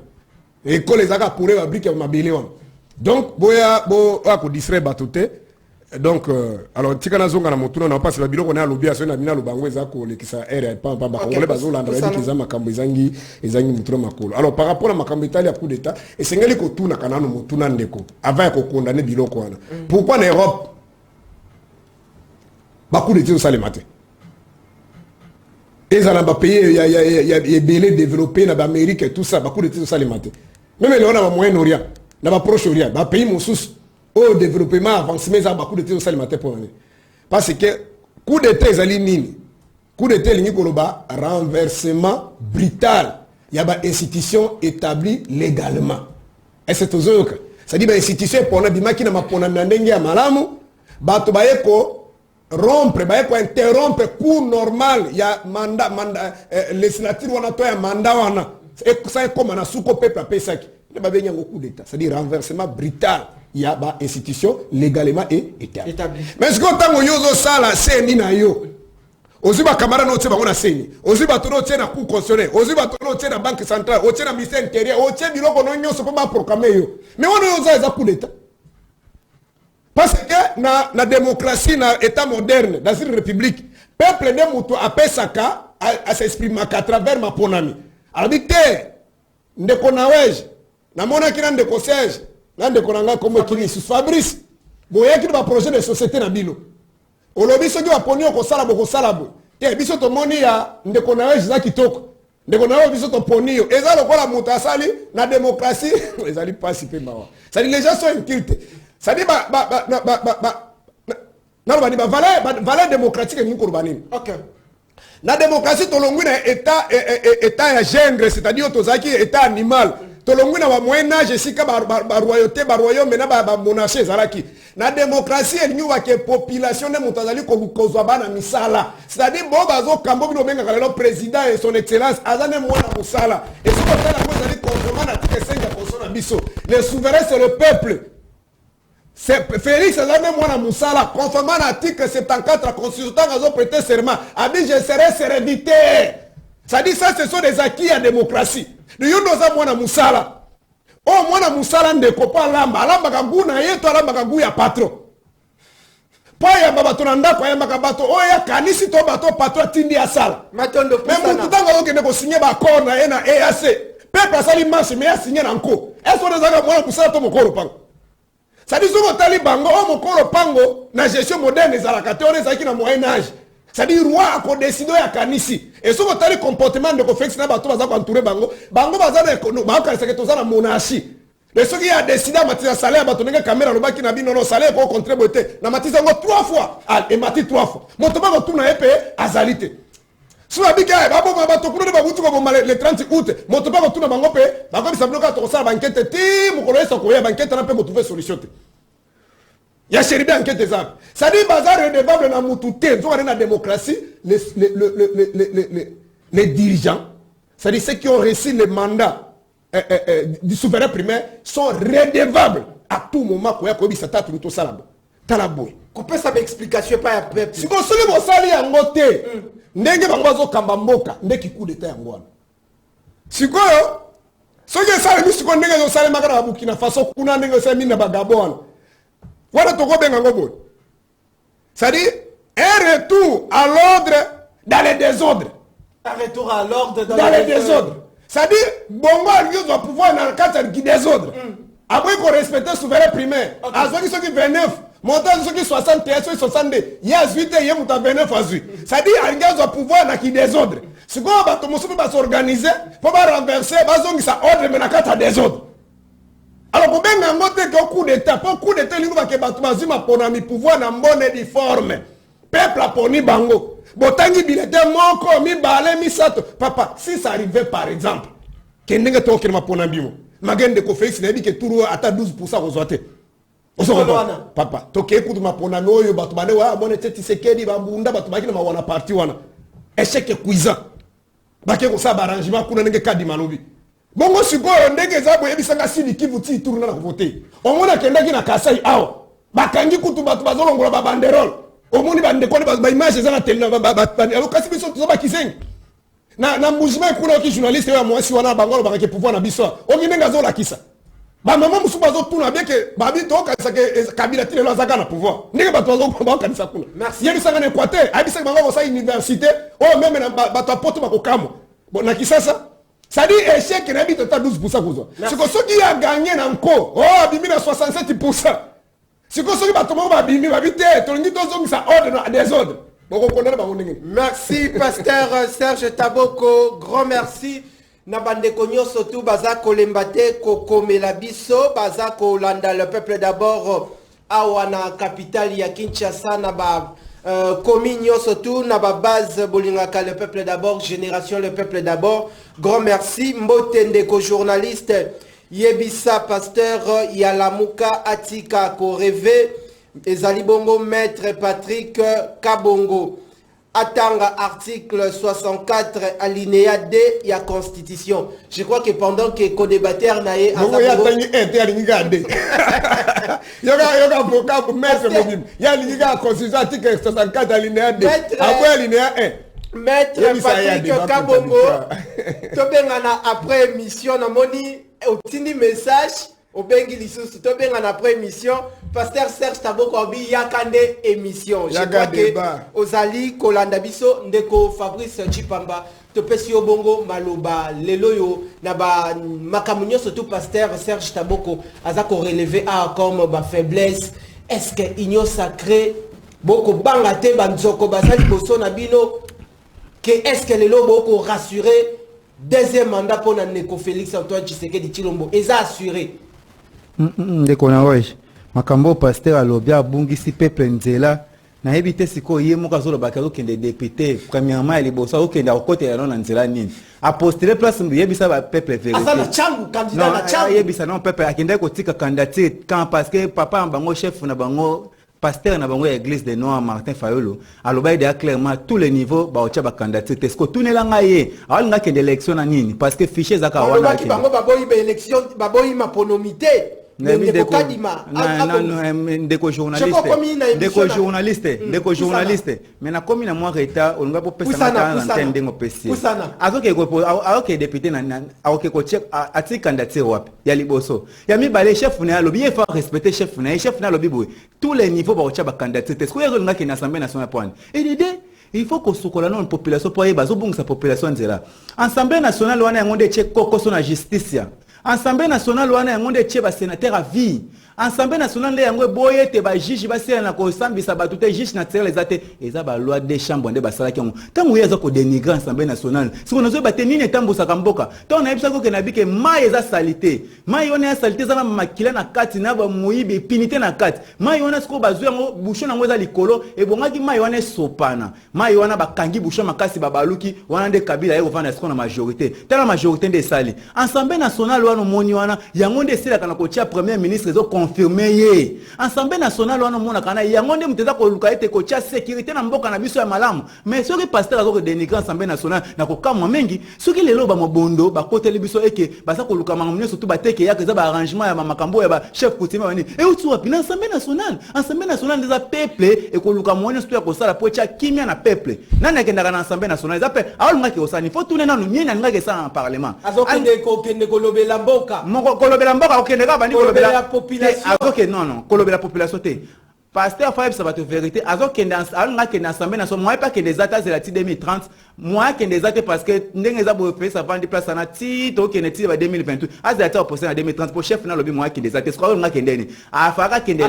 école les anga pourrait ba brique mabele wana donc boya bo ako distraire batote donc alors tikana zonga na motuna na passe ba biloko na lobby aso na bina lobango ezako lekisa ere pa ba kongole bazolanda ba dikiza makambo ezangi mutuna makolo alors par rapport à makambo itali ya coup d'état esengeli ko tuna kanano motuna ndeko avant ko condamner biloko wana pourquoi en Europe ba coup d'état ça les matin et ça ba pays ya belé développé na Amérique et tout ça ba coup d'état ça les matin même les on a Moyen-Orient na ba Proche-Orient ba pays moussous au développement avancé mais ça beaucoup de temps ça le matin pour année parce que coup d'état ezali nini coup d'état lingi koloba renversement brutal il y a ba institution établie légalement et c'est toujours que ça dit ba institution pour na bimaki na mapona ndenge ya malamu bato bayeko rompre bayeko interrompre cours normal ya mandat législature wana to ya mandat wana et ça est comme na suko peuple a pesaki ne ba benga coup d'état c'est dire renversement brutal il y a ba institution légalement et établie. Mais ce qu'on t'a yozo sala c'est ni na yo. Ozi ba camarade no tse ba ngona seni. Ozi ba tono tse na cour constitutionnelle, ozi ba tono tse na banque centrale, o tse na ministère intérieur, o tse biloko no nyoso pa ba proclamer yo. Mais on yozo za coup d'état. Parce que na démocratie na état moderne, dans une république, peuple de mutu apesaka à s'exprimer à travers ma ponami. Alors dit ndeko na weje, na mona kina ndeko siège. Nande konanga comme Kinis Fabrice boyaki ba projet de société na bino olobi soki ba poni ko sala bo te biso to moni ya ndeko na weje za kitoko ndeko na weje biso to poni yo eza lokola muta sali na démocratie ezali pasi pe mawa ça dit les gens sont incultes ça dit na valeur démocratique ni ko banini OK la démocratie to longwi na état ya gendre c'est-à-dire to zaki état animal tolongwi na ba moyen âge sika ba royauté ba royaume na ba monarchie zalaki na démocratie elingi wa ke population ne mutazali ko kozwa bana misala c'est-à-dire bo bazo kambo bino benga kalelo président et son excellence azane mwana musala et ce qu'on fait la cause ali conformément à l'article 5 de la constitution na biso le souverain c'est le peuple. C'est Félix azane mwana musala conformément à l'article 74 de la constitution azo prêter serment a dit je serai serviteur. Ça dit ça ce sont des acquis à démocratie. De yonoza mwana musala. Oh mwana musala ndeko pa lamba kanguna yeto alamba kangu ya patron. Pa ya babato na ndako ya makabato o ya kanisi to bato patron tindi ya sala. Matondo pusana. Même tutanga oke ndeko signer ba accord na na EAC. Peuple asali marche mais ya signer na nko. Est-ce que ezaka mwana musala to mokolo pango. Ça dit soko tali bango o mokolo pango na gestion moderne ezalaka te on ezaki na moyen âge. C'est-à-dire roi a décidé à kanisi et ce que le comportement de Félix na bato baza ko entourer bango baza na ba ka seke toza na monarchie et ce qui a décidé à matisa salaire bato nga caméra lo baki na bino no salaire ko contribuer na matisa ngo 3 fois et mati 3 fois moto ba ko tuna epé azalité sur la bika ba bo bato kuno ba butu ko le 30 août moto ba ko tuna bango pe ba ko bisa bloka to sala banquette ti mo ko eso ko ya banquette na pe ko trouver solution te. Il y a chéribé enquête des arbres. Ça dit, bazar redevable dans Moutouté, dans la démocratie, les dirigeants, ça dit ceux qui ont reçu le mandat du souverain primaire, sont redevables à tout moment. Quand il y a tout ça, talaboué. Coupez ça explication pas à peuple. Si vous savez que vous allez en côté, ndenge bangozo kambamboka, ndeki coup d'état en Rwanda. Si vous savez que ça, nous sommes ndenge zo sale makana Burkina Faso, kuna ndenge zo mina bagabon. Voilà ton gobe. C'est-à-dire un retour à l'ordre dans les désordres. Un retour à l'ordre dans les désordres. C'est-à-dire bongo il doit pouvoir dans le cadre du désordre. Après qu'on respecte le souverain primaire. À ceux qui 29, montant ceux qui 61, ceux qui 62, il y a 8 et il y a 29 à 8. C'est-à-dire il doit pouvoir dans le désordre. Si on va s'organiser, pour renverser, ça ordre mais dans le cadre désordre. Alors, pour bien que le coup d'état, pour le coup d'état, il va que le pouvoir dans bonne forme. Peuple a poni bango. Botangi bulletin, mon corps, mi balé, mi sato. Papa, si ça arrivait par exemple, que n'est pas toqué ma ponambimo, ma gaine de Félix n'a dit que tout à 12% aux autres. Papa, toqué écoute ma ponamo, yo batubane, wa, mon était tisekedi, bambunda, batubaki na wana parti wana. Échec cuisant. Baké ko sa arrangement kuna nenge kadi malobi. Bongo sikoyo ndenge za boye bisanga sidi Kivu ti tourna na voter. Omona kendaki na Kasai awa. Bakangi kutu batu bazolongola ba banderole. Omoni bande ko ba image za na tele na ba kasi biso to ba kisengi. Na mouvement kuna ki journaliste ya mwasi wana bangolo ba ke pouvoir na biso. Oki ndenga zo la kisa. Ba mama musu bazo tuna bien que babi to ka Kabila ti le zaka na pouvoir. Ndenge batu bazo ba kanisa kuna. Merci. Yebi sanga na Équateur, abisa bango sa université. Oh même na batu apoto makokamo. Bon na kisasa ça dit échec qui n'habite pas 12% quoi. C'est que ceux qui a gagné encore, oh abimi na 67%. C'est que ceux qui va tomber abimi va vite, tout le monde ça ordre des ordres. Bon on connaît pas on. Merci pasteur Serge Taboko, grand merci. Na bande konyo surtout baza kolembate ko komela biso, baza ko landa le peuple d'abord awana capitale ya Kinshasa na ba Comignon surtout na ba base bolingaka le peuple d'abord, génération le peuple d'abord. Grand merci Mbotende ko journaliste Yebisa pasteur Yalamuka Atika ko rêvé ezali bongo maître Patrick Kabongo Atanga article 64 alinéa D ya constitution. Je crois que pendant que co-débatteur naé yoga vocal maître mobile. Ya liga constitution article 64 alinéa D. Après alinéa 1. Maître Patrick Kabongo tobengana après émission na moni otindi message au bengi lisusu tobengana après émission pasteur Serge Taboko abi yakande émission. Je crois que ozali kolanda biso ndeko Fabrice Chipamba topesi obongo maloba lelo yo na ba makamunyo surtout pasteur Serge Taboko azako relever à comme ba faiblesse. Est-ce que igno sacré boko bangate banzoko basali boso na bino que est-ce que lelo boko rassurer deuxième mandat pour Neko Félix Antoine Tshisekedi Tshilombo eza assuré. Ndeko na wesh makambo pasteur alobia bungisi peuple nzela na éviter siko yé moka zolo bakalo kende député premièrement il bossa okende okote ya non nzela nini a postuler place mbi yebisa ba peuple vérité asana changu candidat na changu yebisa non peuple akende ko tika candidature quand parce que papa bango chef na bango pasteur na bango ya église de Noir Martin Fayulu aloba ide clairement tous les niveaux ba ocha ba candidature tesko tunela ngaye awalinga kende élection na nini parce que fichier zaka wana ki bango baboyi ba élection baboyi ma ponomité ndeko journaliste mais na komi na moi reta olunga po pesa na antenne dengo pesi azoke député na azoke ko check ati candidature wapi ya liboso ya mi balé chef na alobi il faut respecter chef na alobi boy tous les niveaux ba ocha ba candidature est-ce que olunga ki na assemblée nationale point et l'idée il faut que sokola non population pour yeba zo bongisa population nzela assemblée nationale wana yango de check kokoso na justice ya Assemblée nationale wana yango de tche ba sénateur à vie. Assemblée nationale de yango boye te ba juge ba sera na ko sambisa ba tout juge na tere les ate eza ba loi des chambres de ba sala ki yango. Tango yezo ko dénigrer Assemblée nationale. Si on ozo ba te nini tambo sakamboka. Tango na ebisa ko ke na bike mai eza salité. Mai ona salité za makila na kati na ba muibi pinité na kati. Mai ona sko ba zu yango bouchon nango eza likolo e bongaki mai ona sopana. Mai ona ba kangi bouchon makasi ba baluki wana de Kabila ye kovanda sko na majorité. Tala majorité de sali. Assemblée nationale wana moni wana yango de sela kana ko tia premier ministre zo confirmer ye Assemblée nationale wana mona kana yango de muteza ko luka ete ko tia sécurité na mboka na biso ya malamu mais soki pasteur azo ko dénigrer Assemblée nationale na ko kamwa mengi soki lelo ba mobondo ba koteli biso eke basa ko luka mangamne surtout ba teke ya za ba arrangement ya makambo ya ba chef coutumier wani e utu wapi na Assemblée nationale des peuple e ko luka mwone surtout ya ko sala po tia kimia na peuple nani akenda na Assemblée nationale za pe awalunga ke osani faut tourner nanu nyenya ngake sa en parlement azo kende ko lobela mboka moko kolobela mboka okende ka bandi kolobela la population azoke non kolobela population te pasteur Fayeb ça va te vérité azokende alunga kende assemblée nationale moi pas que des atas de la 2030 moi que des atas parce que ndenge za bo fait ça vendre place na ti to kende ti ba 2028 azata opposé en 2030 pour chef na lobi moi que des atas ko alunga kende ni afaka kende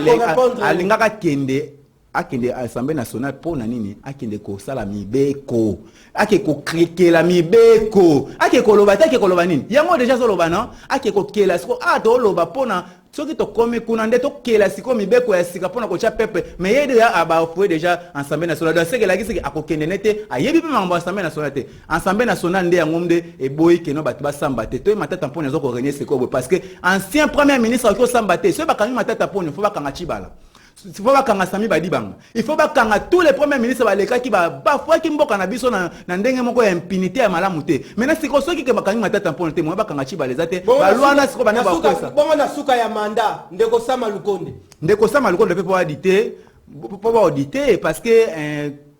alinga ka kende akende assemblée nationale pour na nini akende ko sala mibeko ake ko krikela mibeko ake ko loba take ko loba nini yango déjà zo loba non ake ko kela siko do loba pona soki to komi kuna nde to kela siko mibeko ya sika pona ko cha pepe mais yede ya aba foué déjà assemblée nationale donc c'est que la gisi akokende nete ayebi pe mambo assemblée nationale te assemblée nationale nde yango mde e boy ke no batu ba samba te to matata pona zo ko renier siko parce que ancien premier ministre ko samba te so ba kangi matata pona faut ba kanga chibala. Il faut pas kanga Sami Badibang. Il faut pas kanga tous les premiers ministres baleka qui ba fois qui mboka na biso na ndenge moko ya impunité ya malamu te. Maintenant c'est ko soki ke bakangi matata mpona te mo ba kanga chibaleza te. Ba lwana siko bana ba kwesa. Bongo na suka ya mandat ndeko Sama Lukonde. Ndeko Sama Lukonde peut pas auditer, peut pas auditer parce que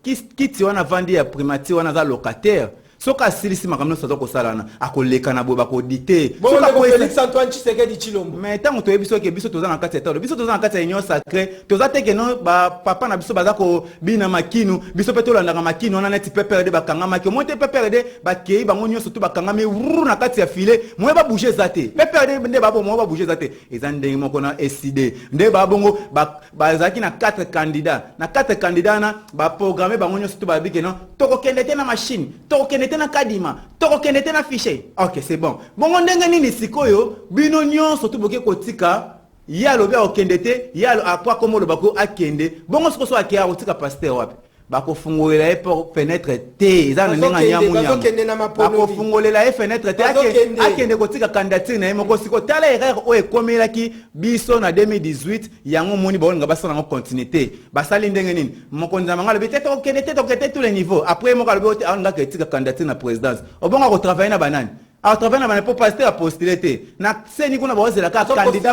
qui ti wana vandi ya primati wana za locataire. Soka silisi makamno sazo ko salana akoleka na boba ko dité soka ko Félix Antoine Tshisekedi Tshilombo mais tant to yebiso ke biso toza na kati ya biso toza na kati ya union sacrée toza teke no ba papa na biso baza ko bina makinu biso pe tolanda na makinu na neti pepere de bakanga maki monte pepere de ba kei bango nyonso to bakanga me wuru na kati ya filet mo ba bouger zate pepere de babo mo ba bouger zate ezande moko na SID nde ba bongo ba zaki na 4 candidats na ba programmer bango nyonso to ba bike no to ko kende te na machine to ko kende na kadima toko kende na fichier OK c'est bon bongo ndenge nini sikoyo bino nyonso to boke kotika ya lobi okendete ya akwa komo lobako akende bongo sikoso akia kotika pasteur wapi bako fungolela e pour fenêtre te ezana ndenga nyamu bako fungolela e fenêtre te akende kotika candidature na moko siko tala erreur o ekomelaki biso na 2018 yango moni bonga basala ngo continuité basali ndenge nini moko nzama ngalo bitete okendete tous les niveaux après moko lobi anga kotika candidature na présidence obonga ko travailler na banani à travers na pour passer à postuler na seni kuna bozela ka candidat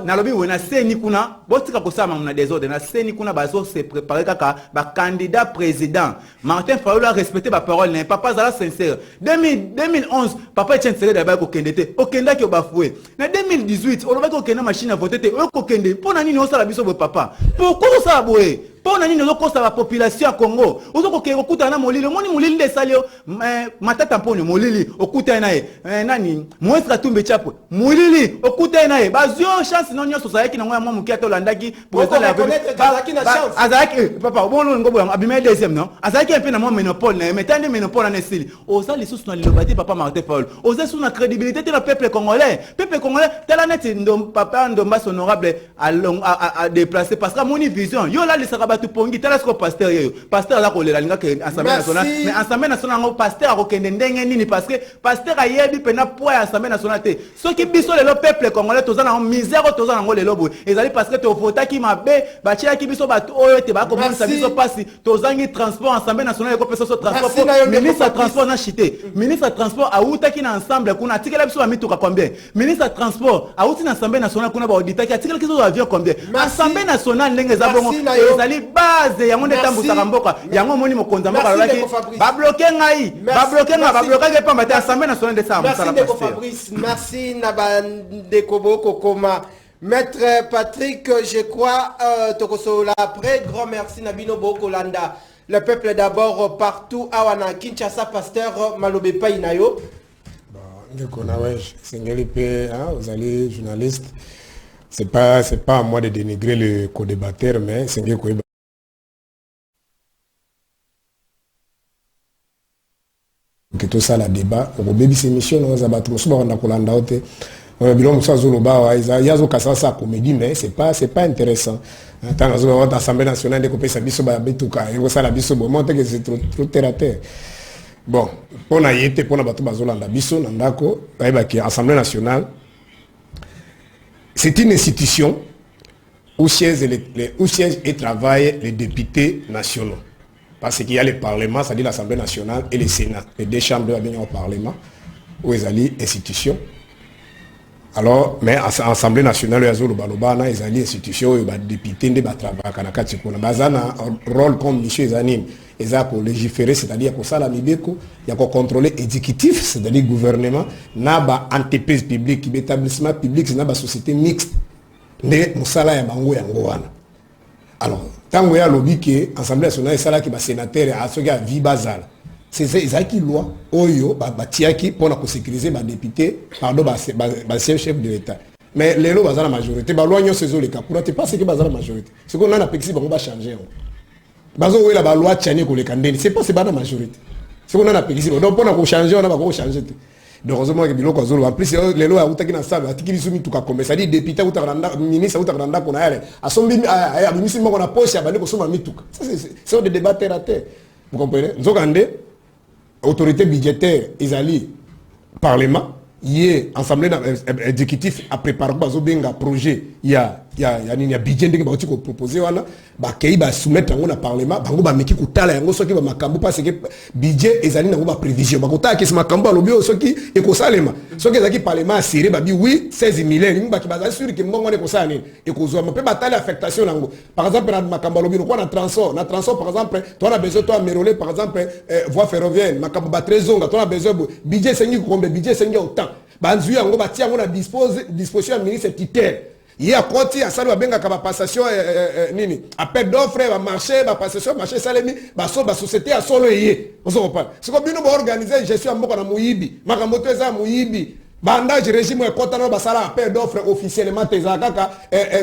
na lobi wena seni kuna botika ko sama na désordre na seni kuna bazo se préparer kaka ba candidat président Martin Fayulu a respecté ba parole n'est pas à la sincère 2011 papa Etienne Tshisekedi ba ko kendete o kenda ki bafoué na 2018 on va ko kenda machine à voter te o ko kende pona nini o sala biso bo papa pourquoi ça boye pona nini o ko sa la population à Congo o ko ke okuta na molili moni molili de salio matata mponi molili okuta na nani Moïse Katumbi Chapo mulili okuta na bazio chance non nyoso sayaki na ngwa mwa mukia to landaki président la République na chance azaki papa bon ngobo abime deuxième non azaki un peu na mwa monopole na metande monopole na esili oza lisusu na lilobati papa Martin Fayulu oza sous na crédibilité de la peuple congolais tela net ndom papa ndomba honorable à déplacer parce que mon vision yo la lisaka batu pongi tala ce pasteur yo pasteur la ko le linga que assemblée nationale mais assemblée nationale ngo pasteur a ko kende ndenge nini parce que pasteur a yebi pena poids assemblée nationale te ce qui biso le peuple congolais tozana en misère tozana ngo le lobo ezali parce que to vota ki mabe ba tia ki biso batu oyo te ba ko monisa biso pasi tozangi transport assemblée nationale ko pesa so transport ministre transport na chité ministre transport a uta ki na ensemble kuna tikela biso ba mituka combien ministre transport a uti na assemblée nationale kuna ba auditeur ki tikela kiso avion combien assemblée nationale ndenge za bongo ezali base yango nde tambusa mboka yango moni mokonza mboka laki ba bloquer ngai ba bloquer pamba te assemblée nationale de ça merci Fabrice merci na bande koboko koma maître Patrick je crois tokosola après grand merci Nabino Bokolanda le peuple d'abord partout awana Kinshasa pasteur Malobe Painayo ndeko na wesh singeli pe vous allez journaliste c'est pas à moi de dénigrer le co-débatteur mais c'est ngeli ko que tout ça la débat au bébé ces missions nous abattre nous sommes dans kolanda ote bilon ça zolo ba yazo kasa ça comédie mais c'est pas intéressant tant nous avons l'Assemblée nationale de couper sa biso ba betuka et ça la biso bon monte que c'est trop terre à terre bon pour na yete pour na batu bazolanda biso ndako ba ki Assemblée nationale c'est une institution où siègent et travaillent les députés nationaux. Parce qu'il y a le Parlement, c'est-à-dire l'Assemblée nationale et le Sénat. Les deux chambres doivent venir au Parlement, où ils allient institution. Alors, mais l'Assemblée nationale, ils ont une institution, ils ont des députés, ils ont un rôle comme M. Zanim. Ils ont pour légiférer, c'est-à-dire pour ça, il y a pour contrôler l'exécutif, c'est-à-dire le gouvernement, il y a une entreprise publique, un établissement public, il y a une société mixte. Alors, tant que lobby que l'Assemblée nationale est là qui est sénateur à ce gars vie basal. C'est ça qui loi oyo batiaki pour la sécuriser les députés pardon chef de l'État. Mais les lois la majorité ba loi nyonso les cas pour pas ce que bazala majorité. Ce qu'on a na pexi bango ba changer. Bazo oyo la loi tchani ko le kandeni, c'est pas c'est pas la majorité. Ce qu'on a na pexi donc pour na ko changer on a ba changer. Donc heureusement que biloko azolo en plus les lois utaki na salle atikili sumi tuka kombe ça dit député utaranda ministre utaranda kona yale asombi abimisi moko na poche abandi ko soma mituka ça c'est des débats terre à terre vous comprenez nzokande autorité budgétaire Isali parlement hier assemblée exécutif a préparé bazobenga projet il y a budget ndenge ba ko proposer wana ba kei ba soumettre yango na parlement bango ba meki kutala yango soki ba makambo parce que budget ezali na ba prévision ba kotaka kesi makambo alobi soki ekosalema soki ezaki parlement assuré ba bi oui 16 millions ba ki ba sûr que mbongo ne kosala nini ekozwa mpe ba tala affectation nango par exemple na makambo alobi ko na transport par exemple toi na besoin toi merolé par exemple voie ferroviaire makambo ba trésor toi na besoin budget sengi kombe budget sengi autant banzu yango ba tia yango na disposition ministre titulaire. Il y a côté à salut benga ka passation nini appel d'offre va marché va passation marché salemi ba société à solo yé on se reparle c'est comme bino ba organiser gestion mboka na muyibi makamboto eza muyibi bandage régime e kota no ba sala appel d'offre officiellement teza kaka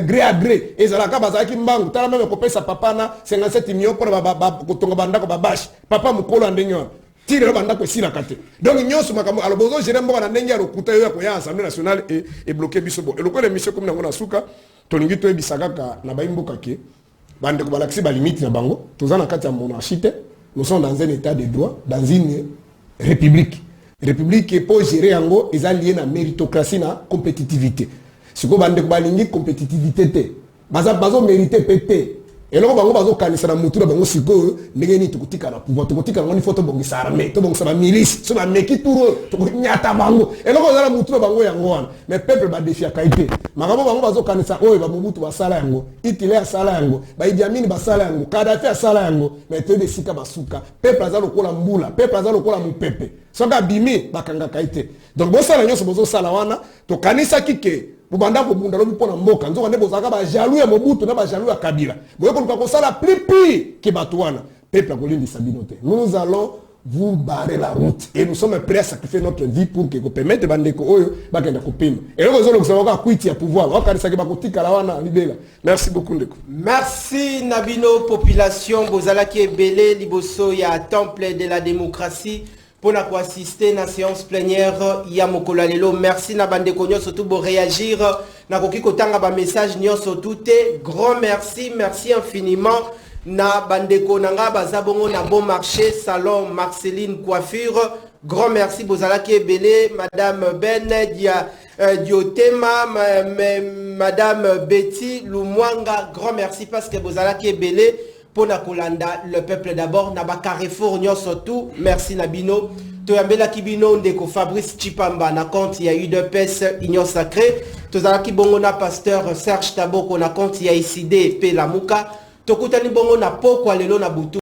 gré à gré ezala ka bazaki mbangu tala même ko pesa papa na 57 millions pour ba kotonga bandako ba bash papa mukolo ndenyo tire le bandako sila kate donc nyonso makambo alobozo géré mboka na ndenge ya lokuta yo ya Assemblée nationale et bloquer biso bo et lokole mission comme na suka tolingi to ebisaka ka na baimboka ke bande ko balaxi ba limite na bango tozana kati ya monarchie nous sommes dans un état de droit dans une république qui peut gérer yango est lié na méritocratie na compétitivité siko bande ko balingi compétitivité te bazo mériter pété et là, on va organiser la mouture, on va se dire que tukutika na pouvoir, tukutika on faut bongisa armée, to bongisa la milice, so na meki tour, to nyata bango. Et là, on va la mouture bango yango wana. Mais peuple ba défi qualité. Makabo bango bazo kanisa oyo ba mubutu ba sala yango, itile ya sala yango, ba Idi Amin ba sala yango, Kadhafi ya sala yango, mais te de sika basuka. Peuple azalo kola mbula, peuple azalo kola mupepe. Soka bimi bakanga qualité. Donc bo sala nyonso bozo sala wana, to kanisa kike bubanda ko bunda lobi pona mboka nzoka ne bozaka ba jaloux ya Mobutu na ba jaloux ya Kabila boye ko ko sala plus que batouana peuple kolindi sabinote nous allons vous barrer la route et nous sommes prêts à sacrifier notre vie pour que permettre bandeko oyo bakenda kopima et loko zolo kusaba kwiti ya pouvoir wakanisa ke bakotika la wana libela merci beaucoup ndeko merci Nabino population bozala ki ebele liboso ya temple de la démocratie pour assister à la séance plénière ya mokolo lelo merci na bande konyo surtout pour réagir na koki kotanga ba message nyo surtout grand merci infiniment na bandeko nanga bazabongo na bon marché salon Marceline coiffure. Grand merci bozalaki ebele madame Ben Diotema madame Betty Lumwanga, grand merci parce que bozalaki ebele pour na kolanda le peuple d'abord na ba Carrefour surtout merci Nabino toyambela kibino ndeko Fabrice Chipamba na compte il y a eu de pes union sacrée tozalaki bongo na pasteur Serge Taboko na compte il y a ICD pe Lamuka tokutani bongo na poko lelo na butu